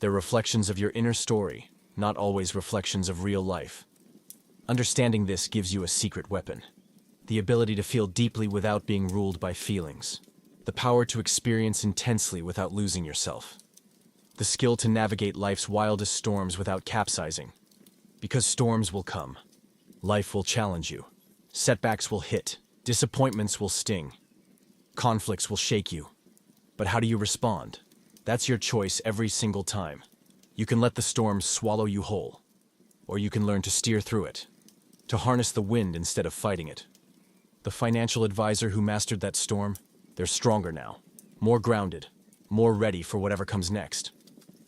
They're reflections of your inner story, not always reflections of real life. Understanding this gives you a secret weapon. The ability to feel deeply without being ruled by feelings. The power to experience intensely without losing yourself. The skill to navigate life's wildest storms without capsizing. Because storms will come. Life will challenge you. Setbacks will hit. Disappointments will sting. Conflicts will shake you. But how do you respond? That's your choice every single time. You can let the storm swallow you whole. Or you can learn to steer through it. To harness the wind instead of fighting it. The financial advisor who mastered that storm, they're stronger now. More grounded. More ready for whatever comes next.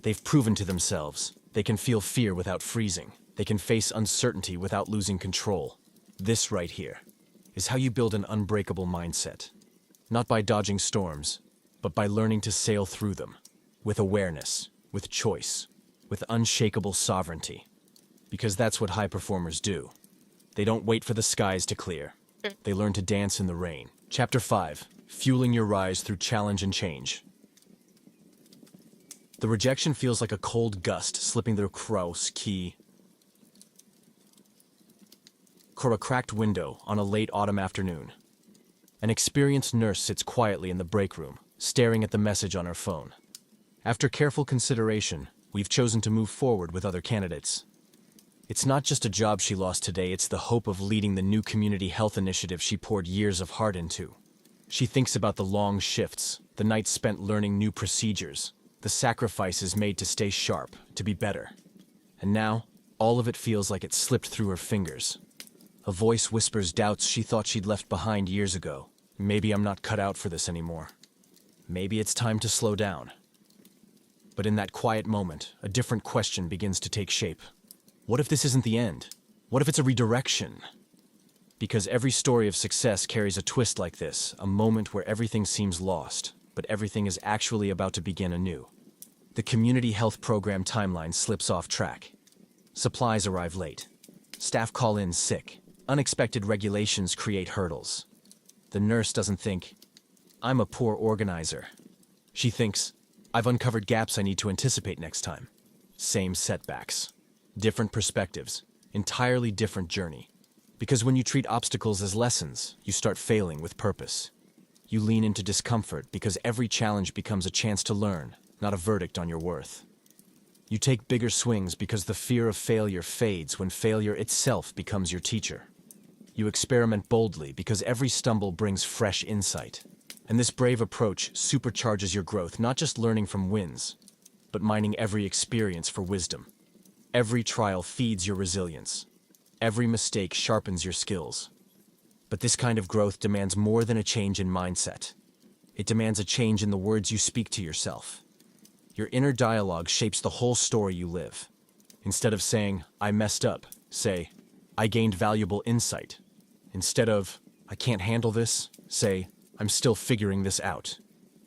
They've proven to themselves they can feel fear without freezing. They can face uncertainty without losing control. This right here is how you build an unbreakable mindset. Not by dodging storms, but by learning to sail through them. With awareness, with choice, with unshakable sovereignty. Because that's what high performers do. They don't wait for the skies to clear. They learn to dance in the rain. Chapter 5. Fueling your rise through challenge and change. The rejection feels like a cold gust slipping through a cracked window on a late autumn afternoon. An experienced nurse sits quietly in the break room, staring at the message on her phone. After careful consideration, we've chosen to move forward with other candidates. It's not just a job she lost today, it's the hope of leading the new community health initiative she poured years of heart into. She thinks about the long shifts, the nights spent learning new procedures, the sacrifices made to stay sharp, to be better. And now, all of it feels like it slipped through her fingers. A voice whispers doubts she thought she'd left behind years ago. Maybe I'm not cut out for this anymore. Maybe it's time to slow down. But in that quiet moment, a different question begins to take shape. What if this isn't the end? What if it's a redirection? Because every story of success carries a twist like this, a moment where everything seems lost, but everything is actually about to begin anew. The community health program timeline slips off track. Supplies arrive late. Staff call in sick. Unexpected regulations create hurdles. The nurse doesn't think, I'm a poor organizer. She thinks, I've uncovered gaps I need to anticipate next time. Same setbacks. Different perspectives. Entirely different journey. Because when you treat obstacles as lessons, you start failing with purpose. You lean into discomfort because every challenge becomes a chance to learn, not a verdict on your worth. You take bigger swings because the fear of failure fades when failure itself becomes your teacher. You experiment boldly because every stumble brings fresh insight. And this brave approach supercharges your growth, not just learning from wins, but mining every experience for wisdom. Every trial feeds your resilience. Every mistake sharpens your skills. But this kind of growth demands more than a change in mindset. It demands a change in the words you speak to yourself. Your inner dialogue shapes the whole story you live. Instead of saying, I messed up, say, I gained valuable insight. Instead of, I can't handle this, say, I'm still figuring this out.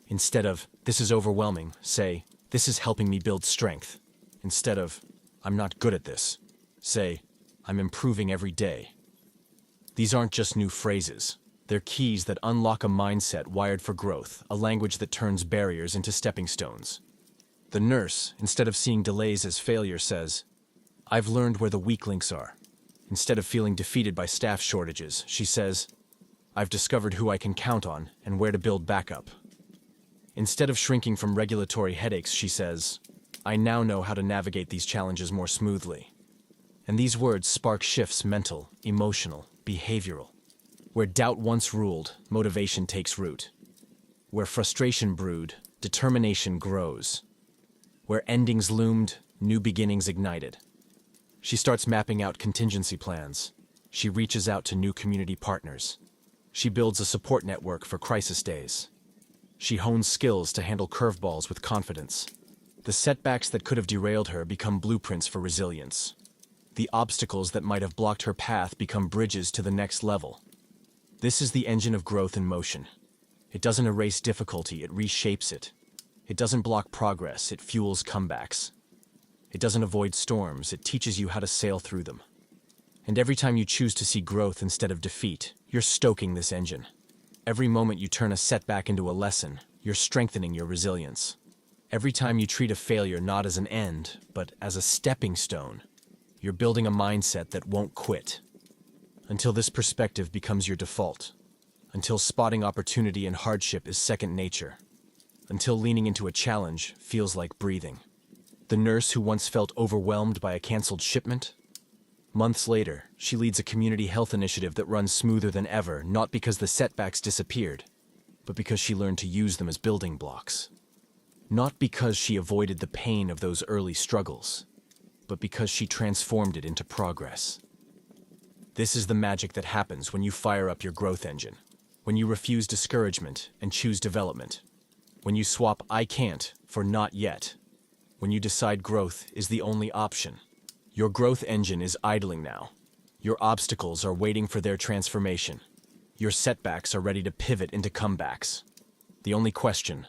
Instead of, this is overwhelming, say, this is helping me build strength. Instead of, I'm not good at this, say, I'm improving every day. These aren't just new phrases. They're keys that unlock a mindset wired for growth, a language that turns barriers into stepping stones. The nurse, instead of seeing delays as failure, says, I've learned where the weak links are. Instead of feeling defeated by staff shortages, she says, I've discovered who I can count on and where to build backup. Instead of shrinking from regulatory headaches, she says, I now know how to navigate these challenges more smoothly. And these words spark shifts mental, emotional, behavioral. Where doubt once ruled, motivation takes root. Where frustration brewed, determination grows. Where endings loomed, new beginnings ignited. She starts mapping out contingency plans. She reaches out to new community partners. She builds a support network for crisis days. She hones skills to handle curveballs with confidence. The setbacks that could have derailed her become blueprints for resilience. The obstacles that might have blocked her path become bridges to the next level. This is the engine of growth in motion. It doesn't erase difficulty, it reshapes it. It doesn't block progress, it fuels comebacks. It doesn't avoid storms, it teaches you how to sail through them. And every time you choose to see growth instead of defeat, you're stoking this engine. Every moment you turn a setback into a lesson, you're strengthening your resilience. Every time you treat a failure not as an end, but as a stepping stone, you're building a mindset that won't quit. Until this perspective becomes your default. Until spotting opportunity and hardship is second nature. Until leaning into a challenge feels like breathing. The nurse who once felt overwhelmed by a canceled shipment? Months later, she leads a community health initiative that runs smoother than ever, not because the setbacks disappeared, but because she learned to use them as building blocks. Not because she avoided the pain of those early struggles, but because she transformed it into progress. This is the magic that happens when you fire up your growth engine, when you refuse discouragement and choose development, when you swap "I can't" for "not yet," when you decide growth is the only option. Your growth engine is idling now. Your obstacles are waiting for their transformation. Your setbacks are ready to pivot into comebacks. The only question: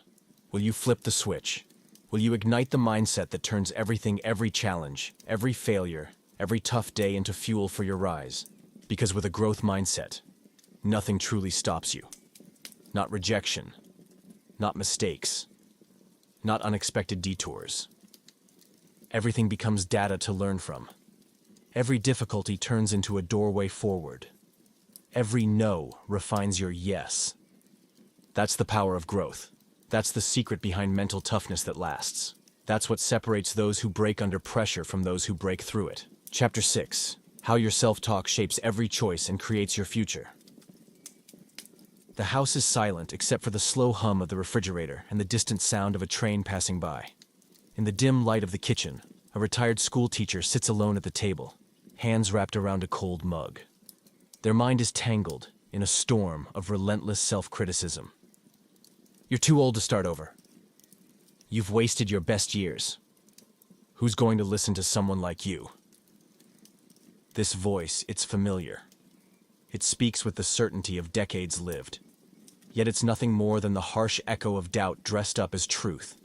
will you flip the switch? Will you ignite the mindset that turns everything, every challenge, every failure, every tough day into fuel for your rise? Because with a growth mindset, nothing truly stops you. Not rejection, not mistakes, not unexpected detours. Everything becomes data to learn from. Every difficulty turns into a doorway forward. Every no refines your yes. That's the power of growth. That's the secret behind mental toughness that lasts. That's what separates those who break under pressure from those who break through it. Chapter 6. How your self-talk shapes every choice and creates your future. The house is silent except for the slow hum of the refrigerator and the distant sound of a train passing by. In the dim light of the kitchen, a retired school teacher sits alone at the table, hands wrapped around a cold mug. Their mind is tangled in a storm of relentless self-criticism. You're too old to start over. You've wasted your best years. Who's going to listen to someone like you? This voice, it's familiar. It speaks with the certainty of decades lived. Yet it's nothing more than the harsh echo of doubt dressed up as truth.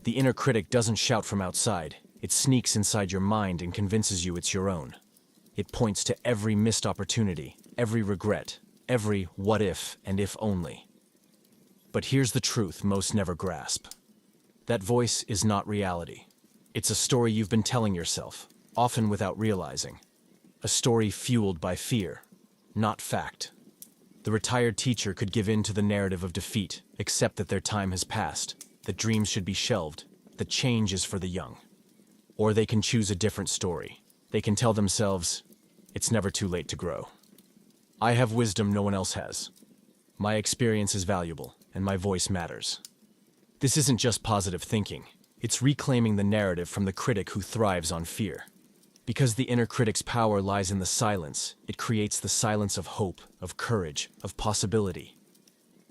The inner critic doesn't shout from outside. It sneaks inside your mind and convinces you it's your own. It points to every missed opportunity, every regret, every what if and if only. But here's the truth most never grasp. That voice is not reality. It's a story you've been telling yourself, often without realizing. A story fueled by fear, not fact. The retired teacher could give in to the narrative of defeat, accept that their time has passed, that dreams should be shelved, that change is for the young. Or they can choose a different story. They can tell themselves, it's never too late to grow. I have wisdom no one else has. My experience is valuable, and my voice matters. This isn't just positive thinking. It's reclaiming the narrative from the critic who thrives on fear. Because the inner critic's power lies in the silence, it creates the silence of hope, of courage, of possibility.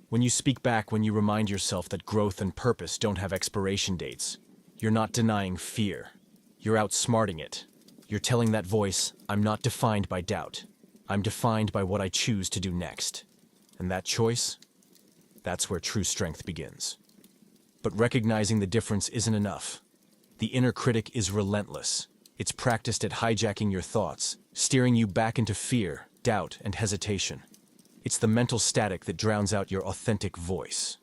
When you speak back, when you remind yourself that growth and purpose don't have expiration dates, you're not denying fear. You're outsmarting it. You're telling that voice, I'm not defined by doubt. I'm defined by what I choose to do next. And that choice? That's where true strength begins. But recognizing the difference isn't enough. The inner critic is relentless. It's practiced at hijacking your thoughts, steering you back into fear, doubt, and hesitation. It's the mental static that drowns out your authentic voice.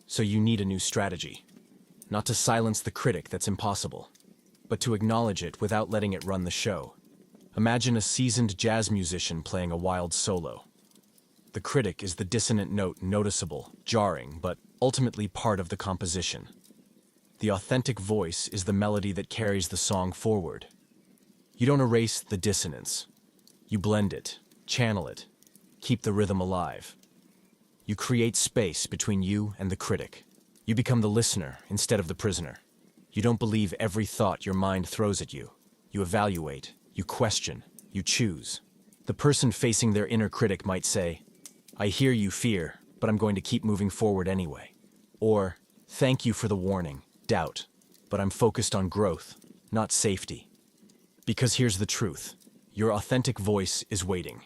So you need a new strategy. Not to silence the critic, that's impossible, but to acknowledge it without letting it run the show. Imagine a seasoned jazz musician playing a wild solo. The critic is the dissonant note, noticeable, jarring, but ultimately part of the composition. The authentic voice is the melody that carries the song forward. You don't erase the dissonance. You blend it, channel it, keep the rhythm alive. You create space between you and the critic. You become the listener instead of the prisoner. You don't believe every thought your mind throws at you. You evaluate, you question, you choose. The person facing their inner critic might say, "I hear you, fear, but I'm going to keep moving forward anyway." Or, "Thank you for the warning, doubt, but I'm focused on growth, not safety." Because here's the truth. Your authentic voice is waiting.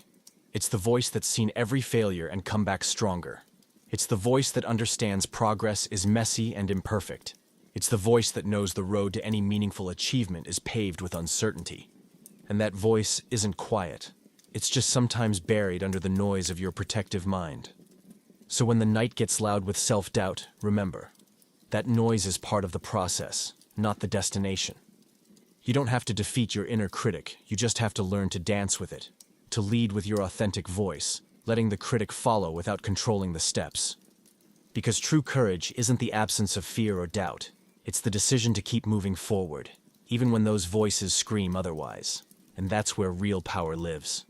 It's the voice that's seen every failure and come back stronger. It's the voice that understands progress is messy and imperfect. It's the voice that knows the road to any meaningful achievement is paved with uncertainty. And that voice isn't quiet. It's just sometimes buried under the noise of your protective mind. So when the night gets loud with self-doubt, remember, that noise is part of the process, not the destination. You don't have to defeat your inner critic, you just have to learn to dance with it, to lead with your authentic voice, letting the critic follow without controlling the steps. Because true courage isn't the absence of fear or doubt, it's the decision to keep moving forward, even when those voices scream otherwise. And that's where real power lives.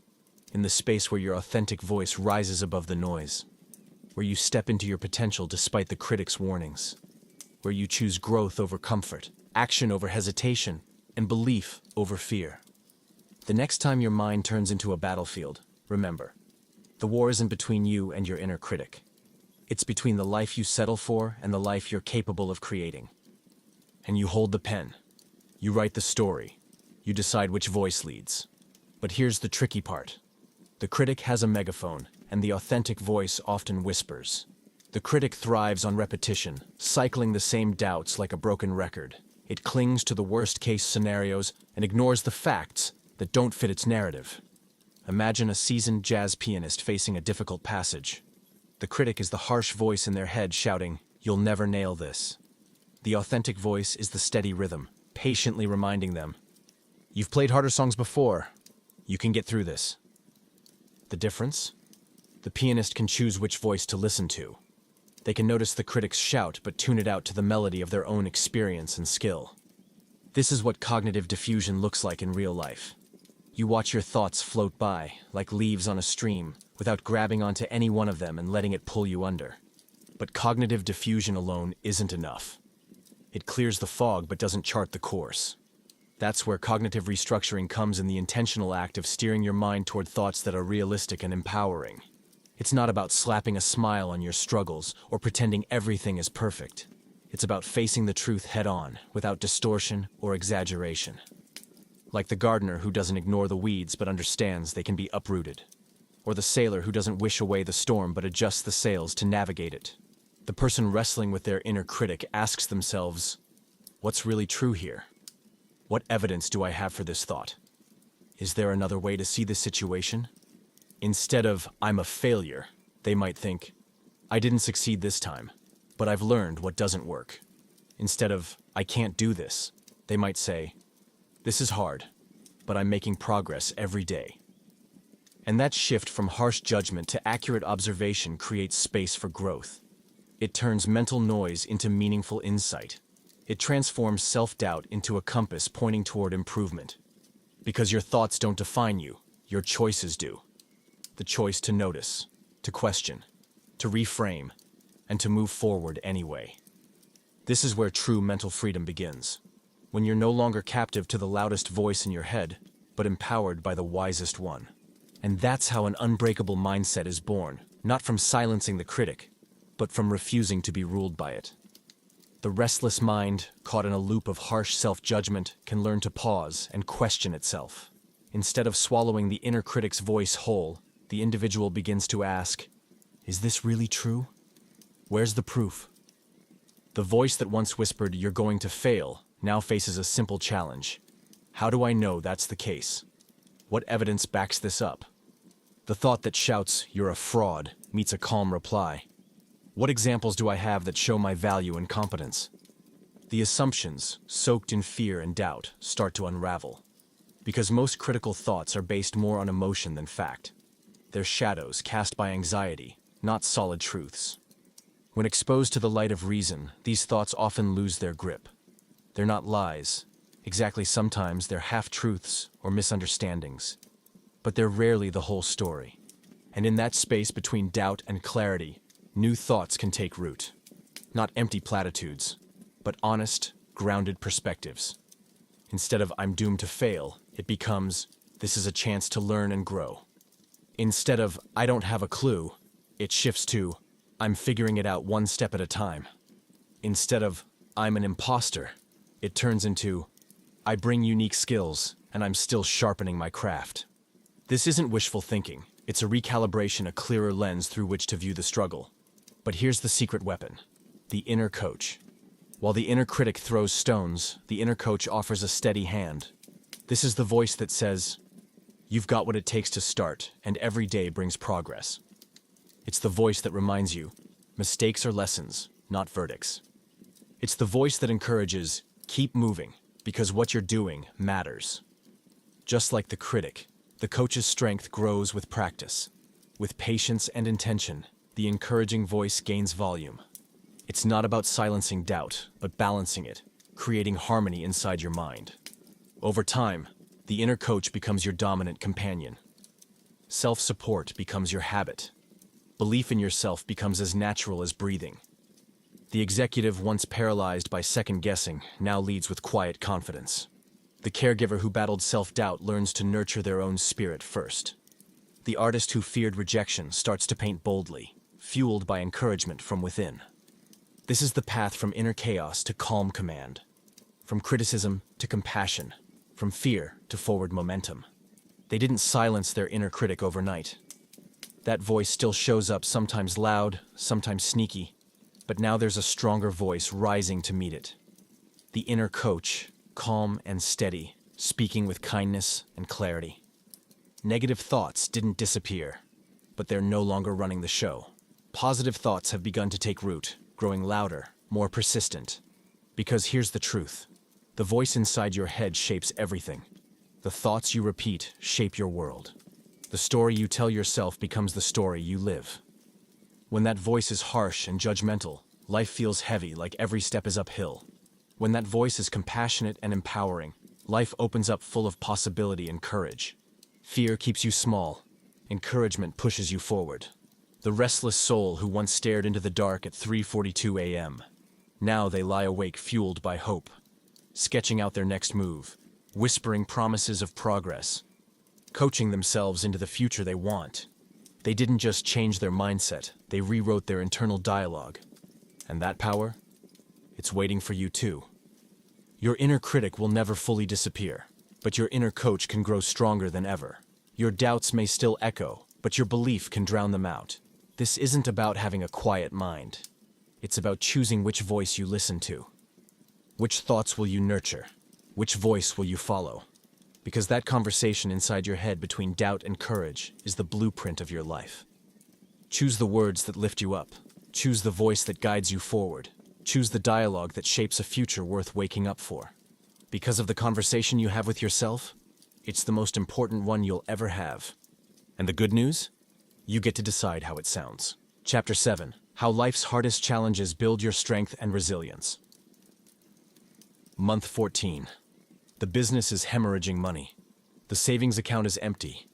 In the space where your authentic voice rises above the noise. Where you step into your potential despite the critic's warnings. Where you choose growth over comfort, action over hesitation, and belief over fear. The next time your mind turns into a battlefield, remember, the war isn't between you and your inner critic. It's between the life you settle for and the life you're capable of creating. And you hold the pen. You write the story. You decide which voice leads. But here's the tricky part. The critic has a megaphone, and the authentic voice often whispers. The critic thrives on repetition, cycling the same doubts like a broken record. It clings to the worst-case scenarios and ignores the facts that don't fit its narrative. Imagine a seasoned jazz pianist facing a difficult passage. The critic is the harsh voice in their head shouting, "You'll never nail this." The authentic voice is the steady rhythm, patiently reminding them, "You've played harder songs before. You can get through this." The difference? The pianist can choose which voice to listen to. They can notice the critic's shout but tune it out to the melody of their own experience and skill. This is what cognitive diffusion looks like in real life. You watch your thoughts float by, like leaves on a stream, without grabbing onto any one of them and letting it pull you under. But cognitive diffusion alone isn't enough. It clears the fog but doesn't chart the course. That's where cognitive restructuring comes in the intentional act of steering your mind toward thoughts that are realistic and empowering. It's not about slapping a smile on your struggles or pretending everything is perfect. It's about facing the truth head-on, without distortion or exaggeration. Like the gardener who doesn't ignore the weeds but understands they can be uprooted. Or the sailor who doesn't wish away the storm but adjusts the sails to navigate it. The person wrestling with their inner critic asks themselves, "What's really true here? What evidence do I have for this thought? Is there another way to see this situation?" Instead of, "I'm a failure," they might think, "I didn't succeed this time, but I've learned what doesn't work." Instead of, "I can't do this," they might say, "This is hard, but I'm making progress every day." And that shift from harsh judgment to accurate observation creates space for growth. It turns mental noise into meaningful insight. It transforms self-doubt into a compass pointing toward improvement. Because your thoughts don't define you, your choices do. The choice to notice, to question, to reframe, and to move forward anyway. This is where true mental freedom begins. When you're no longer captive to the loudest voice in your head, but empowered by the wisest one. And that's how an unbreakable mindset is born, not from silencing the critic, but from refusing to be ruled by it. The restless mind, caught in a loop of harsh self-judgment, can learn to pause and question itself. Instead of swallowing the inner critic's voice whole, the individual begins to ask, "Is this really true? Where's the proof?" The voice that once whispered, "You're going to fail," now faces a simple challenge. How do I know that's the case? What evidence backs this up? The thought that shouts, "You're a fraud," meets a calm reply. What examples do I have that show my value and competence? The assumptions, soaked in fear and doubt, start to unravel. Because most critical thoughts are based more on emotion than fact. They're shadows cast by anxiety, not solid truths. When exposed to the light of reason, these thoughts often lose their grip. They're not lies. Exactly, sometimes they're half-truths or misunderstandings. But they're rarely the whole story. And in that space between doubt and clarity, new thoughts can take root. Not empty platitudes, but honest, grounded perspectives. Instead of "I'm doomed to fail," it becomes "this is a chance to learn and grow." Instead of "I don't have a clue," it shifts to "I'm figuring it out one step at a time." Instead of "I'm an imposter," it turns into "I bring unique skills and I'm still sharpening my craft." This isn't wishful thinking. It's a recalibration, a clearer lens through which to view the struggle. But here's the secret weapon: the inner coach. While the inner critic throws stones, the inner coach offers a steady hand. This is the voice that says, "You've got what it takes to start, and every day brings progress." It's the voice that reminds you, mistakes are lessons, not verdicts. It's the voice that encourages, keep moving, because what you're doing matters. Just like the critic, the coach's strength grows with practice. With patience and intention, the encouraging voice gains volume. It's not about silencing doubt, but balancing it, creating harmony inside your mind. Over time, the inner coach becomes your dominant companion. Self-support becomes your habit. Belief in yourself becomes as natural as breathing. The executive, once paralyzed by second-guessing, now leads with quiet confidence. The caregiver who battled self-doubt learns to nurture their own spirit first. The artist who feared rejection starts to paint boldly, fueled by encouragement from within. This is the path from inner chaos to calm command, from criticism to compassion, from fear to forward momentum. They didn't silence their inner critic overnight. That voice still shows up, sometimes loud, sometimes sneaky, but now there's a stronger voice rising to meet it. The inner coach, calm and steady, speaking with kindness and clarity. Negative thoughts didn't disappear, but they're no longer running the show. Positive thoughts have begun to take root, growing louder, more persistent. Because here's the truth: the voice inside your head shapes everything. The thoughts you repeat shape your world. The story you tell yourself becomes the story you live. When that voice is harsh and judgmental, life feels heavy, like every step is uphill. When that voice is compassionate and empowering, life opens up full of possibility and courage. Fear keeps you small. Encouragement pushes you forward. The restless soul who once stared into the dark at 3:42 a.m. Now they lie awake, fueled by hope, sketching out their next move, whispering promises of progress, coaching themselves into the future they want. They didn't just change their mindset, they rewrote their internal dialogue. And that power? It's waiting for you too. Your inner critic will never fully disappear, but your inner coach can grow stronger than ever. Your doubts may still echo, but your belief can drown them out. This isn't about having a quiet mind. It's about choosing which voice you listen to. Which thoughts will you nurture? Which voice will you follow? Because that conversation inside your head between doubt and courage is the blueprint of your life. Choose the words that lift you up. Choose the voice that guides you forward. Choose the dialogue that shapes a future worth waking up for. Because of the conversation you have with yourself, it's the most important one you'll ever have. And the good news? You get to decide how it sounds. Chapter 7: How Life's Hardest Challenges Build Your Strength and Resilience. Month 14. The business is hemorrhaging money. The savings account is empty.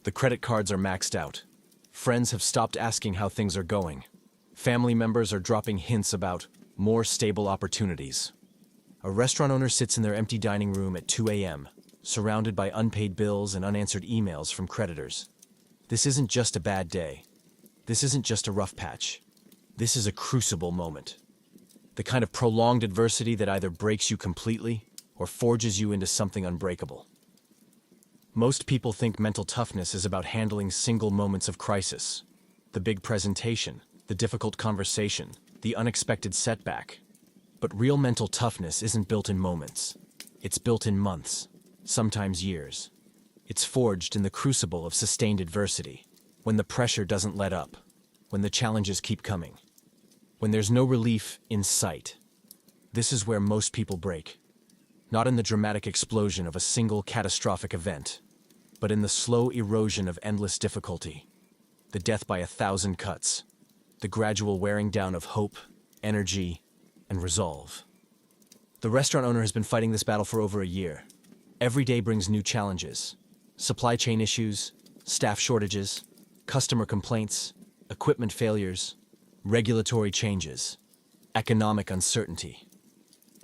The credit cards are maxed out. Friends have stopped asking how things are going. Family members are dropping hints about more stable opportunities. A restaurant owner sits in their empty dining room at 2 a.m., surrounded by unpaid bills and unanswered emails from creditors. This isn't just a bad day. This isn't just a rough patch. This is a crucible moment. The kind of prolonged adversity that either breaks you completely or forges you into something unbreakable. Most people think mental toughness is about handling single moments of crisis. The big presentation, the difficult conversation, the unexpected setback. But real mental toughness isn't built in moments. It's built in months, sometimes years. It's forged in the crucible of sustained adversity, when the pressure doesn't let up, when the challenges keep coming, when there's no relief in sight. This is where most people break. Not in the dramatic explosion of a single catastrophic event, but in the slow erosion of endless difficulty, the death by 1,000 cuts. the gradual wearing down of hope, energy, and resolve. The restaurant owner has been fighting this battle for over a year. Every day brings new challenges: supply chain issues, staff shortages, customer complaints, equipment failures, regulatory changes, economic uncertainty.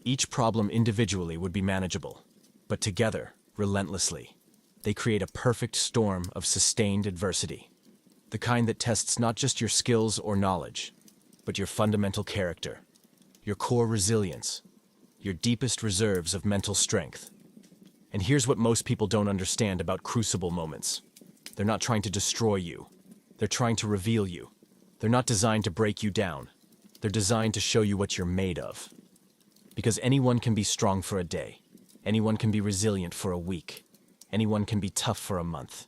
Each problem individually would be manageable, but together, relentlessly, they create a perfect storm of sustained adversity. The kind that tests not just your skills or knowledge, but your fundamental character, your core resilience, your deepest reserves of mental strength. And here's what most people don't understand about crucible moments. They're not trying to destroy you. They're trying to reveal you. They're not designed to break you down. They're designed to show you what you're made of. Because anyone can be strong for a day. Anyone can be resilient for a week. Anyone can be tough for a month.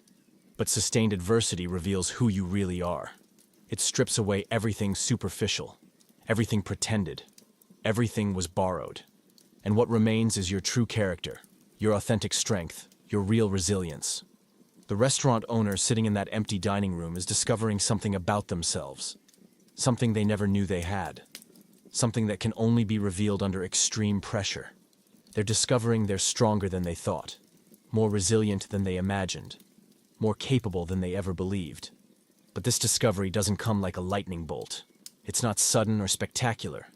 But sustained adversity reveals who you really are. It strips away everything superficial, everything pretended, everything was borrowed. And what remains is your true character, your authentic strength, your real resilience. The restaurant owner sitting in that empty dining room is discovering something about themselves, something they never knew they had, something that can only be revealed under extreme pressure. They're discovering they're stronger than they thought, more resilient than they imagined, more capable than they ever believed. But this discovery doesn't come like a lightning bolt. It's not sudden or spectacular.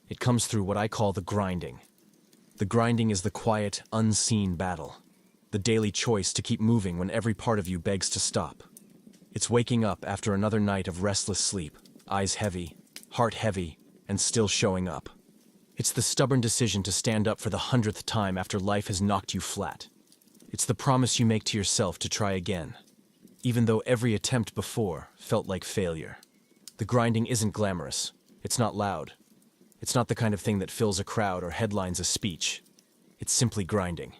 It comes through what I call the grinding. The grinding is the quiet, unseen battle, the daily choice to keep moving when every part of you begs to stop. It's waking up after another night of restless sleep, eyes heavy, heart heavy, and still showing up. It's the stubborn decision to stand up for the 100th time after life has knocked you flat. It's the promise you make to yourself to try again, even though every attempt before felt like failure. The grinding isn't glamorous. It's not loud. It's not the kind of thing that fills a crowd or headlines a speech. It's simply grinding.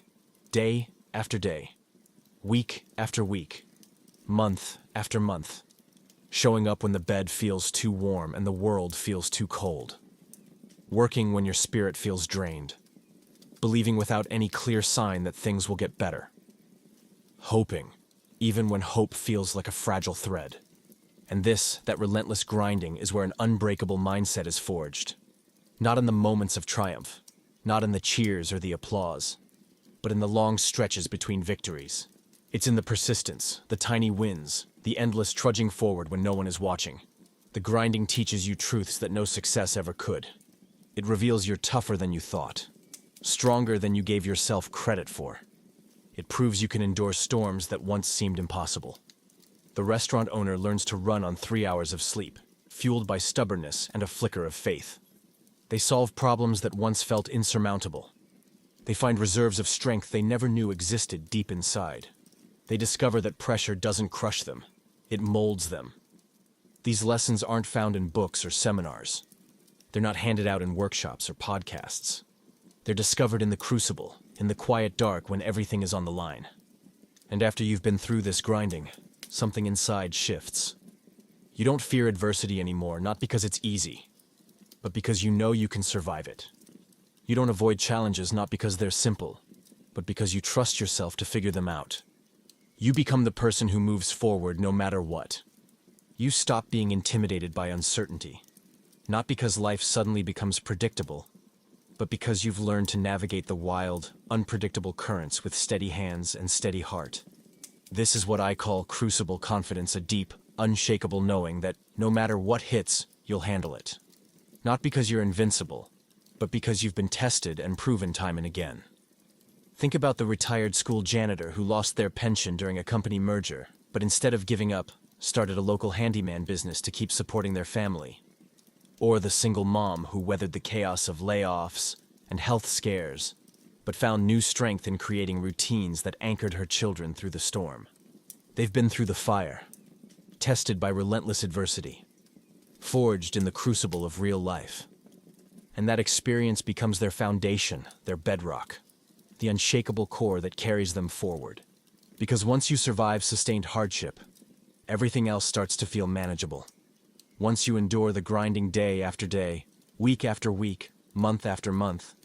Day after day. Week after week. Month after month. Showing up when the bed feels too warm and the world feels too cold. Working when your spirit feels drained. Believing without any clear sign that things will get better. Hoping, even when hope feels like a fragile thread. And that relentless grinding, is where an unbreakable mindset is forged. Not in the moments of triumph, not in the cheers or the applause, but in the long stretches between victories. It's in the persistence, the tiny wins, the endless trudging forward when no one is watching. The grinding teaches you truths that no success ever could. It reveals you're tougher than you thought, stronger than you gave yourself credit for. It proves you can endure storms that once seemed impossible. The restaurant owner learns to run on 3 hours of sleep, fueled by stubbornness and a flicker of faith. They solve problems that once felt insurmountable. They find reserves of strength they never knew existed deep inside. They discover that pressure doesn't crush them, it molds them. These lessons aren't found in books or seminars. They're not handed out in workshops or podcasts. They're discovered in the crucible, in the quiet dark when everything is on the line. And after you've been through this grinding, something inside shifts. You don't fear adversity anymore, not because it's easy, but because you know you can survive it. You don't avoid challenges not because they're simple, but because you trust yourself to figure them out. You become the person who moves forward no matter what. You stop being intimidated by uncertainty, not because life suddenly becomes predictable, but because you've learned to navigate the wild, unpredictable currents with steady hands and steady heart. This is what I call crucible confidence, a deep, unshakable knowing that no matter what hits, you'll handle it. Not because you're invincible, but because you've been tested and proven time and again. Think about the retired school janitor who lost their pension during a company merger, but instead of giving up, started a local handyman business to keep supporting their family. Or the single mom who weathered the chaos of layoffs and health scares, but found new strength in creating routines that anchored her children through the storm. They've been through the fire, tested by relentless adversity, forged in the crucible of real life. And that experience becomes their foundation, their bedrock, the unshakable core that carries them forward. Because once you survive sustained hardship, everything else starts to feel manageable. Once you endure the grinding day after day, week after week, month after month,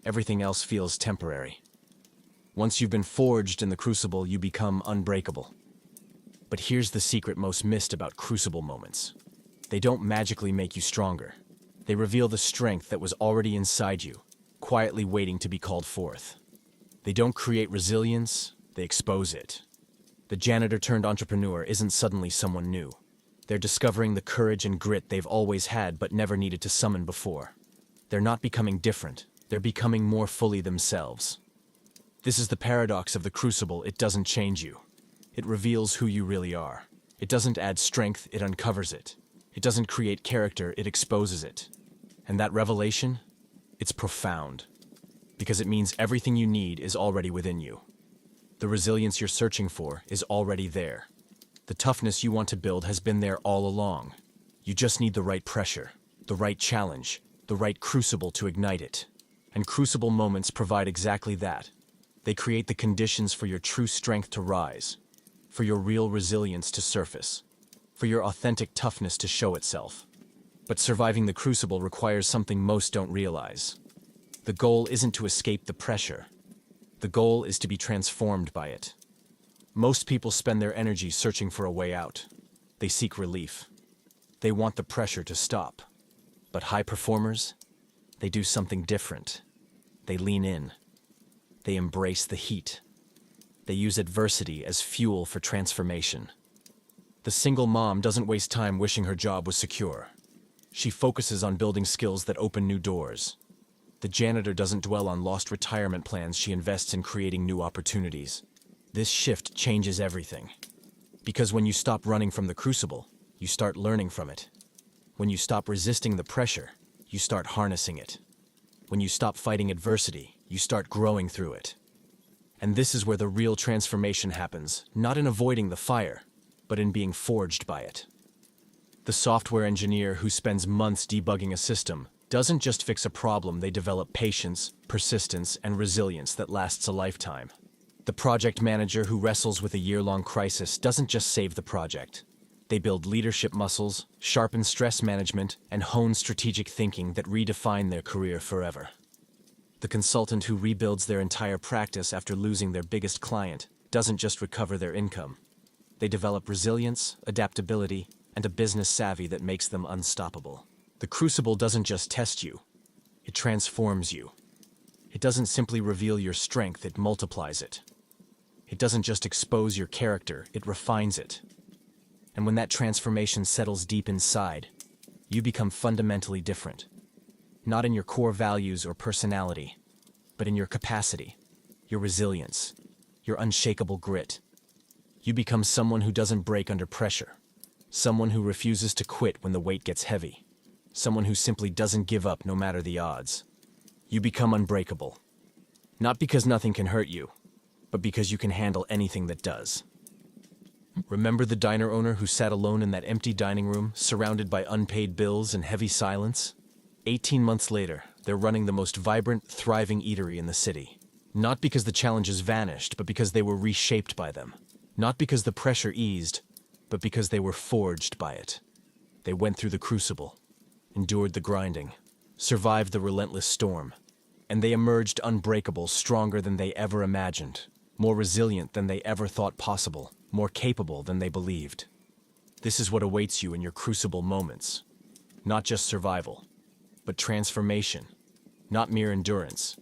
everything else feels temporary. Once you've been forged in the crucible, you become unbreakable. But here's the secret most missed about crucible moments. They don't magically make you stronger. They reveal the strength that was already inside you, quietly waiting to be called forth. They don't create resilience, they expose it. The janitor turned entrepreneur isn't suddenly someone new. They're discovering the courage and grit they've always had but never needed to summon before. They're not becoming different, they're becoming more fully themselves. This is the paradox of the crucible. It doesn't change you. It reveals who you really are. It doesn't add strength, it uncovers it. It doesn't create character, it exposes it. And that revelation? It's profound. Because it means everything you need is already within you. The resilience you're searching for is already there. The toughness you want to build has been there all along. You just need the right pressure, the right challenge, the right crucible to ignite it. And crucible moments provide exactly that. They create the conditions for your true strength to rise, for your real resilience to surface, for your authentic toughness to show itself. But surviving the crucible requires something most don't realize. The goal isn't to escape the pressure. The goal is to be transformed by it. Most people spend their energy searching for a way out. They seek relief. They want the pressure to stop. But high performers, they do something different. They lean in. They embrace the heat. They use adversity as fuel for transformation. The single mom doesn't waste time wishing her job was secure. She focuses on building skills that open new doors. The janitor doesn't dwell on lost retirement plans, she invests in creating new opportunities. This shift changes everything. Because when you stop running from the crucible, you start learning from it. When you stop resisting the pressure, you start harnessing it. When you stop fighting adversity, you start growing through it. And this is where the real transformation happens, not in avoiding the fire, but in being forged by it. The software engineer who spends months debugging a system doesn't just fix a problem, they develop patience, persistence, and resilience that lasts a lifetime. The project manager who wrestles with a year-long crisis doesn't just save the project. They build leadership muscles, sharpen stress management, and hone strategic thinking that redefine their career forever. The consultant who rebuilds their entire practice after losing their biggest client doesn't just recover their income. They develop resilience, adaptability, and a business savvy that makes them unstoppable. The crucible doesn't just test you, it transforms you. It doesn't simply reveal your strength, it multiplies it. It doesn't just expose your character, it refines it. And when that transformation settles deep inside, you become fundamentally different. Not in your core values or personality, but in your capacity, your resilience, your unshakable grit. You become someone who doesn't break under pressure, someone who refuses to quit when the weight gets heavy, someone who simply doesn't give up no matter the odds. You become unbreakable. Not because nothing can hurt you, but because you can handle anything that does. Remember the diner owner who sat alone in that empty dining room, surrounded by unpaid bills and heavy silence? 18 months later, they're running the most vibrant, thriving eatery in the city. Not because the challenges vanished, but because they were reshaped by them. Not because the pressure eased, but because they were forged by it. They went through the crucible, endured the grinding, survived the relentless storm, and they emerged unbreakable, stronger than they ever imagined, more resilient than they ever thought possible, more capable than they believed. This is what awaits you in your crucible moments. Not just survival, but transformation. Not mere endurance,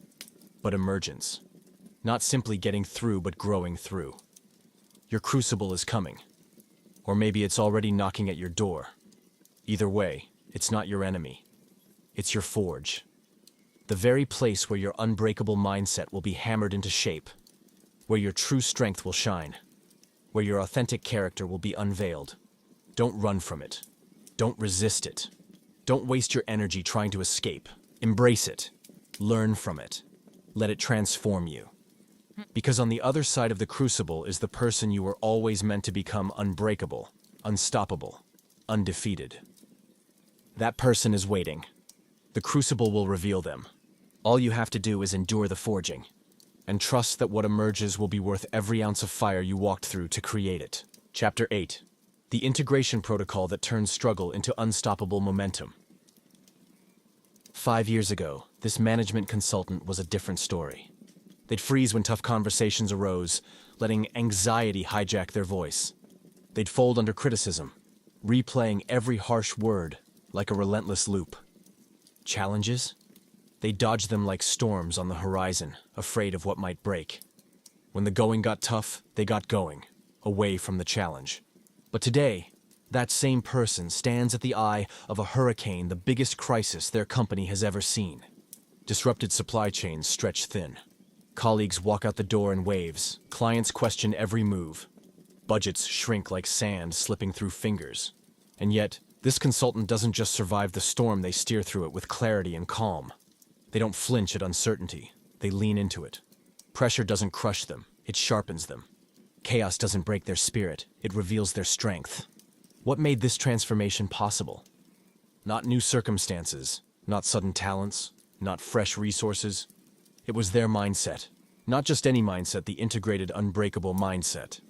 but emergence. Not simply getting through, but growing through. Your crucible is coming. Or maybe it's already knocking at your door. Either way, it's not your enemy. It's your forge. The very place where your unbreakable mindset will be hammered into shape, where your true strength will shine, where your authentic character will be unveiled. Don't run from it. Don't resist it. Don't waste your energy trying to escape. Embrace it. Learn from it. Let it transform you. Because on the other side of the crucible is the person you were always meant to become: unbreakable, unstoppable, undefeated. That person is waiting. The crucible will reveal them. All you have to do is endure the forging, and trust that what emerges will be worth every ounce of fire you walked through to create it. Chapter 8. The integration protocol that turns struggle into unstoppable momentum. 5 years ago, this management consultant was a different story. They'd freeze when tough conversations arose, letting anxiety hijack their voice. They'd fold under criticism, replaying every harsh word like a relentless loop. Challenges? They dodged them like storms on the horizon, afraid of what might break. When the going got tough, they got going, away from the challenge. But today, that same person stands at the eye of a hurricane, the biggest crisis their company has ever seen. Disrupted supply chains stretch thin. Colleagues walk out the door in waves. Clients question every move. Budgets shrink like sand slipping through fingers. And yet, this consultant doesn't just survive the storm, they steer through it with clarity and calm. They don't flinch at uncertainty. They lean into it. Pressure doesn't crush them. It sharpens them. Chaos doesn't break their spirit. It reveals their strength. What made this transformation possible? Not new circumstances, not sudden talents, not fresh resources. It was their mindset. Not just any mindset, the integrated, unbreakable mindset.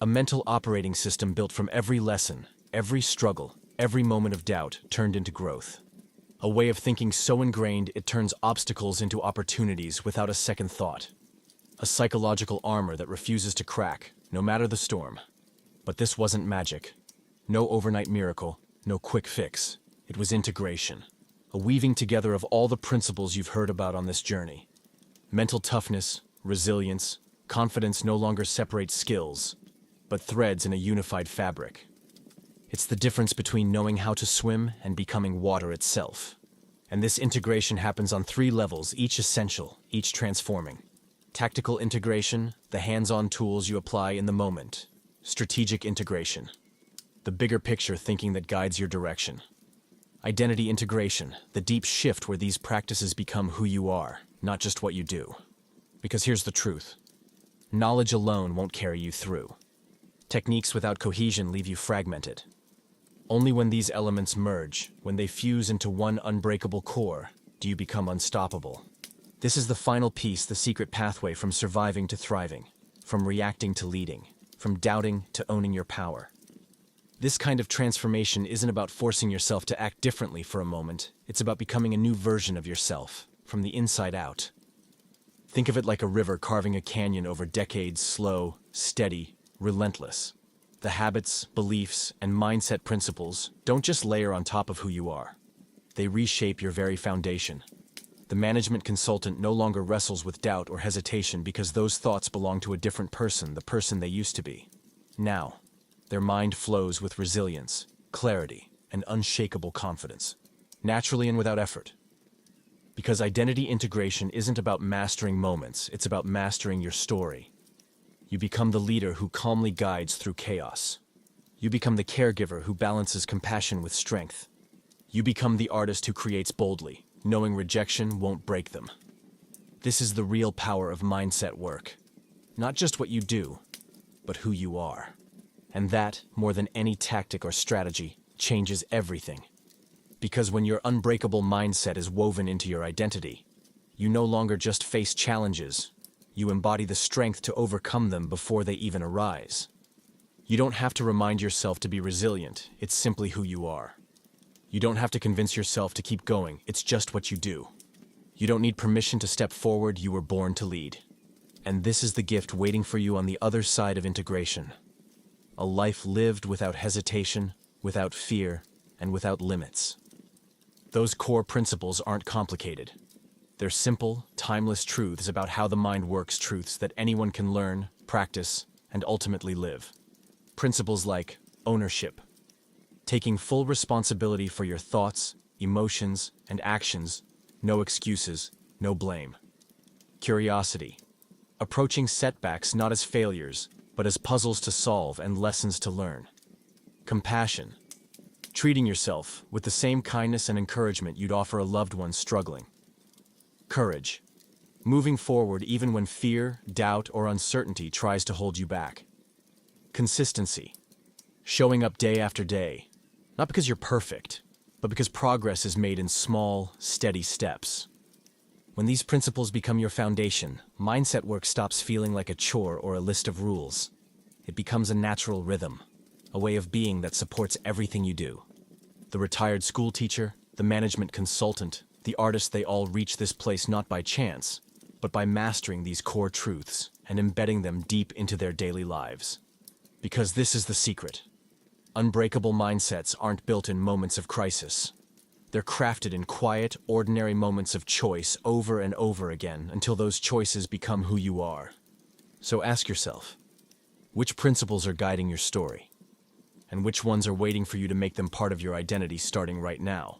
A mental operating system built from every lesson, every struggle, every moment of doubt turned into growth. A way of thinking so ingrained it turns obstacles into opportunities without a second thought. A psychological armor that refuses to crack, no matter the storm. But this wasn't magic. No overnight miracle, no quick fix. It was integration. A weaving together of all the principles you've heard about on this journey. Mental toughness, resilience, confidence no longer separate skills, but threads in a unified fabric. It's the difference between knowing how to swim and becoming water itself. And this integration happens on 3 levels, each essential, each transforming. Tactical integration, the hands-on tools you apply in the moment. Strategic integration, the bigger picture thinking that guides your direction. Identity integration, the deep shift where these practices become who you are, not just what you do. Because here's the truth. Knowledge alone won't carry you through. Techniques without cohesion leave you fragmented. Only when these elements merge, when they fuse into one unbreakable core, do you become unstoppable. This is the final piece, the secret pathway from surviving to thriving, from reacting to leading, from doubting to owning your power. This kind of transformation isn't about forcing yourself to act differently for a moment. It's about becoming a new version of yourself, from the inside out. Think of it like a river carving a canyon over decades, slow, steady, relentless. The habits, beliefs, and mindset principles don't just layer on top of who you are. They reshape your very foundation. The management consultant no longer wrestles with doubt or hesitation because those thoughts belong to a different person, the person they used to be. Now, their mind flows with resilience, clarity, and unshakable confidence, naturally and without effort. Because identity integration isn't about mastering moments, it's about mastering your story. You become the leader who calmly guides through chaos. You become the caregiver who balances compassion with strength. You become the artist who creates boldly, knowing rejection won't break them. This is the real power of mindset work. Not just what you do, but who you are. And that, more than any tactic or strategy, changes everything. Because when your unbreakable mindset is woven into your identity, you no longer just face challenges. You embody the strength to overcome them before they even arise. You don't have to remind yourself to be resilient, it's simply who you are. You don't have to convince yourself to keep going, it's just what you do. You don't need permission to step forward, you were born to lead. And this is the gift waiting for you on the other side of integration. A life lived without hesitation, without fear, and without limits. Those core principles aren't complicated. They're simple, timeless truths about how the mind works, truths that anyone can learn, practice, and ultimately live. Principles like ownership, taking full responsibility for your thoughts, emotions, and actions, no excuses, no blame. Curiosity, approaching setbacks not as failures, but as puzzles to solve and lessons to learn. Compassion, treating yourself with the same kindness and encouragement you'd offer a loved one struggling. Courage, moving forward even when fear, doubt, or uncertainty tries to hold you back. Consistency, showing up day after day, not because you're perfect, but because progress is made in small, steady steps. When these principles become your foundation, mindset work stops feeling like a chore or a list of rules. It becomes a natural rhythm, a way of being that supports everything you do. The retired school teacher, the management consultant, the artist, they all reach this place not by chance, but by mastering these core truths and embedding them deep into their daily lives. Because this is the secret. Unbreakable mindsets aren't built in moments of crisis. They're crafted in quiet, ordinary moments of choice over and over again until those choices become who you are. So ask yourself, which principles are guiding your story? And which ones are waiting for you to make them part of your identity starting right now?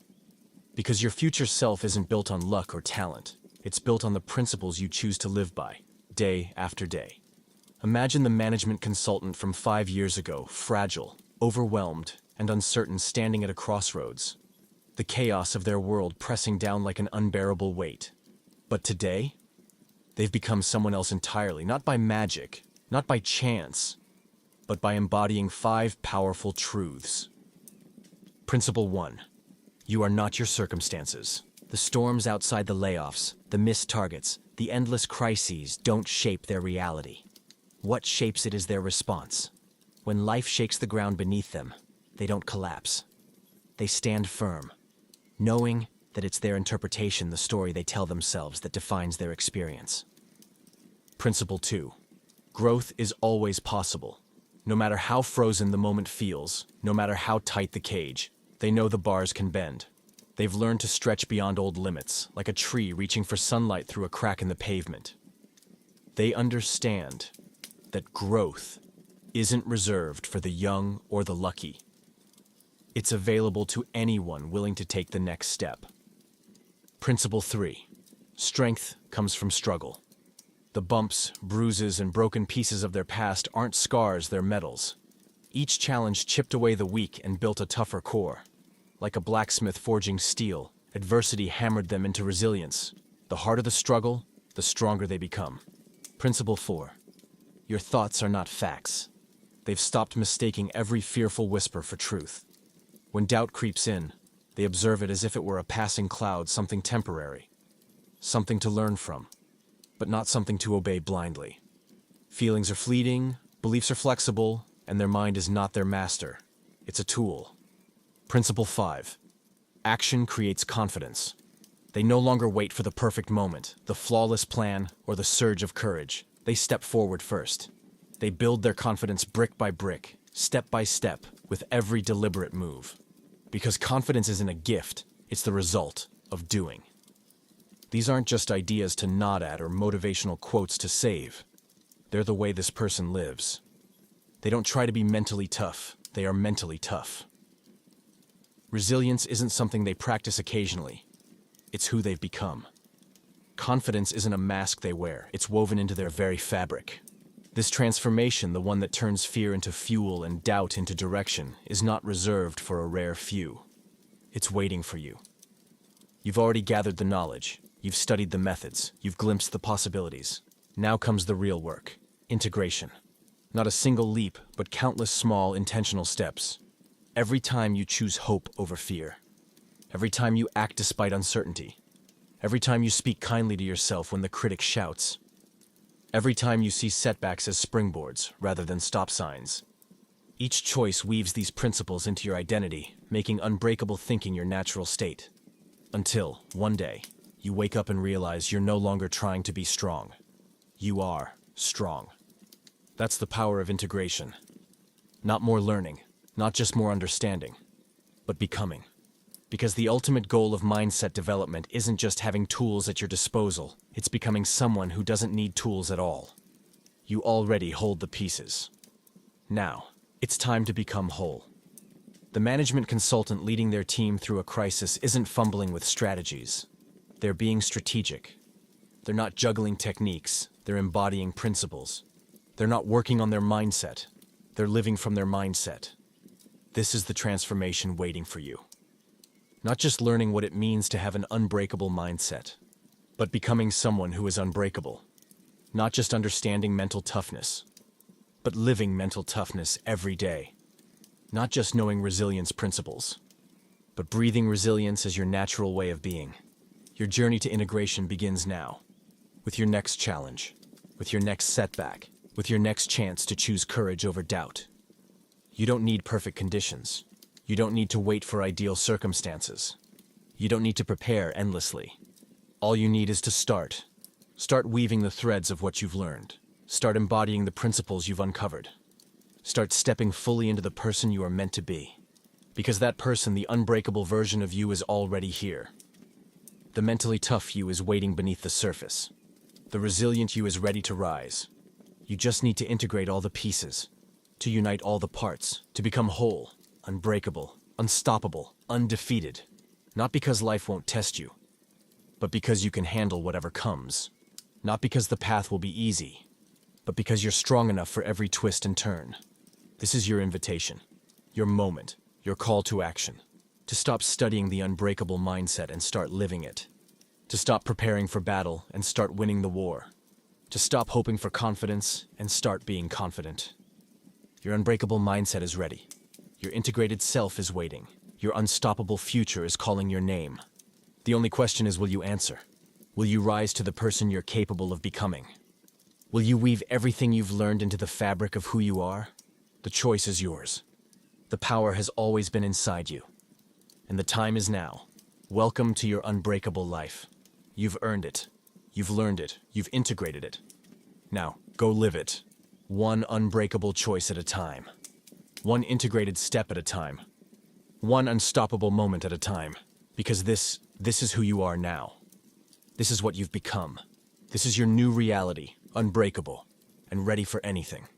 Because your future self isn't built on luck or talent. It's built on the principles you choose to live by, day after day. Imagine the management consultant from 5 years ago, fragile, overwhelmed, and uncertain, standing at a crossroads. The chaos of their world pressing down like an unbearable weight. But today, they've become someone else entirely, not by magic, not by chance, but by embodying 5 powerful truths. Principle 1. You are not your circumstances. The storms outside the layoffs, the missed targets, the endless crises don't shape their reality. What shapes it is their response. When life shakes the ground beneath them, they don't collapse. They stand firm, knowing that it's their interpretation, the story they tell themselves, that defines their experience. Principle 2. Growth is always possible. No matter how frozen the moment feels, no matter how tight the cage, they know the bars can bend. They've learned to stretch beyond old limits, like a tree reaching for sunlight through a crack in the pavement. They understand that growth isn't reserved for the young or the lucky. It's available to anyone willing to take the next step. Principle 3. Strength comes from struggle. The bumps, bruises, and broken pieces of their past aren't scars, they're medals. Each challenge chipped away the weak and built a tougher core. Like a blacksmith forging steel, adversity hammered them into resilience. The harder the struggle, the stronger they become. Principle 4. Your thoughts are not facts. They've stopped mistaking every fearful whisper for truth. When doubt creeps in, they observe it as if it were a passing cloud, something temporary. Something to learn from, but not something to obey blindly. Feelings are fleeting, beliefs are flexible, and their mind is not their master. It's a tool. Principle 5. Action creates confidence. They no longer wait for the perfect moment, the flawless plan, or the surge of courage. They step forward first. They build their confidence brick by brick, step by step, with every deliberate move. Because confidence isn't a gift, it's the result of doing. These aren't just ideas to nod at or motivational quotes to save. They're the way this person lives. They don't try to be mentally tough, they are mentally tough. Resilience isn't something they practice occasionally. It's who they've become. Confidence isn't a mask they wear, it's woven into their very fabric. This transformation, the one that turns fear into fuel and doubt into direction, is not reserved for a rare few. It's waiting for you. You've already gathered the knowledge, you've studied the methods, you've glimpsed the possibilities. Now comes the real work, integration. Not a single leap, but countless small, intentional steps. Every time you choose hope over fear. Every time you act despite uncertainty. Every time you speak kindly to yourself when the critic shouts. Every time you see setbacks as springboards rather than stop signs. Each choice weaves these principles into your identity, making unbreakable thinking your natural state. Until, one day, you wake up and realize you're no longer trying to be strong. You are strong. That's the power of integration. Not more learning, not just more understanding, but becoming. Because the ultimate goal of mindset development isn't just having tools at your disposal, it's becoming someone who doesn't need tools at all. You already hold the pieces. Now, it's time to become whole. The management consultant leading their team through a crisis isn't fumbling with strategies. They're being strategic. They're not juggling techniques, they're embodying principles. They're not working on their mindset, they're living from their mindset. This is the transformation waiting for you. Not just learning what it means to have an unbreakable mindset, but becoming someone who is unbreakable. Not just understanding mental toughness, but living mental toughness every day. Not just knowing resilience principles, but breathing resilience as your natural way of being. Your journey to integration begins now, with your next challenge, with your next setback, with your next chance to choose courage over doubt. You don't need perfect conditions. You don't need to wait for ideal circumstances. You don't need to prepare endlessly. All you need is to start. Start weaving the threads of what you've learned. Start embodying the principles you've uncovered. Start stepping fully into the person you are meant to be. Because that person, the unbreakable version of you, is already here. The mentally tough you is waiting beneath the surface. The resilient you is ready to rise. You just need to integrate all the pieces, to unite all the parts, to become whole, unbreakable, unstoppable, undefeated. Not because life won't test you, but because you can handle whatever comes. Not because the path will be easy, but because you're strong enough for every twist and turn. This is your invitation, your moment, your call to action. To stop studying the unbreakable mindset and start living it. To stop preparing for battle and start winning the war. To stop hoping for confidence and start being confident. Your unbreakable mindset is ready. Your integrated self is waiting. Your unstoppable future is calling your name. The only question is, will you answer? Will you rise to the person you're capable of becoming? Will you weave everything you've learned into the fabric of who you are? The choice is yours. The power has always been inside you. And the time is now. Welcome to your unbreakable life. You've earned it. You've learned it. You've integrated it. Now, go live it. One unbreakable choice at a time. One integrated step at a time. One unstoppable moment at a time. Because this is who you are now. This is what you've become. This is your new reality, unbreakable, and ready for anything.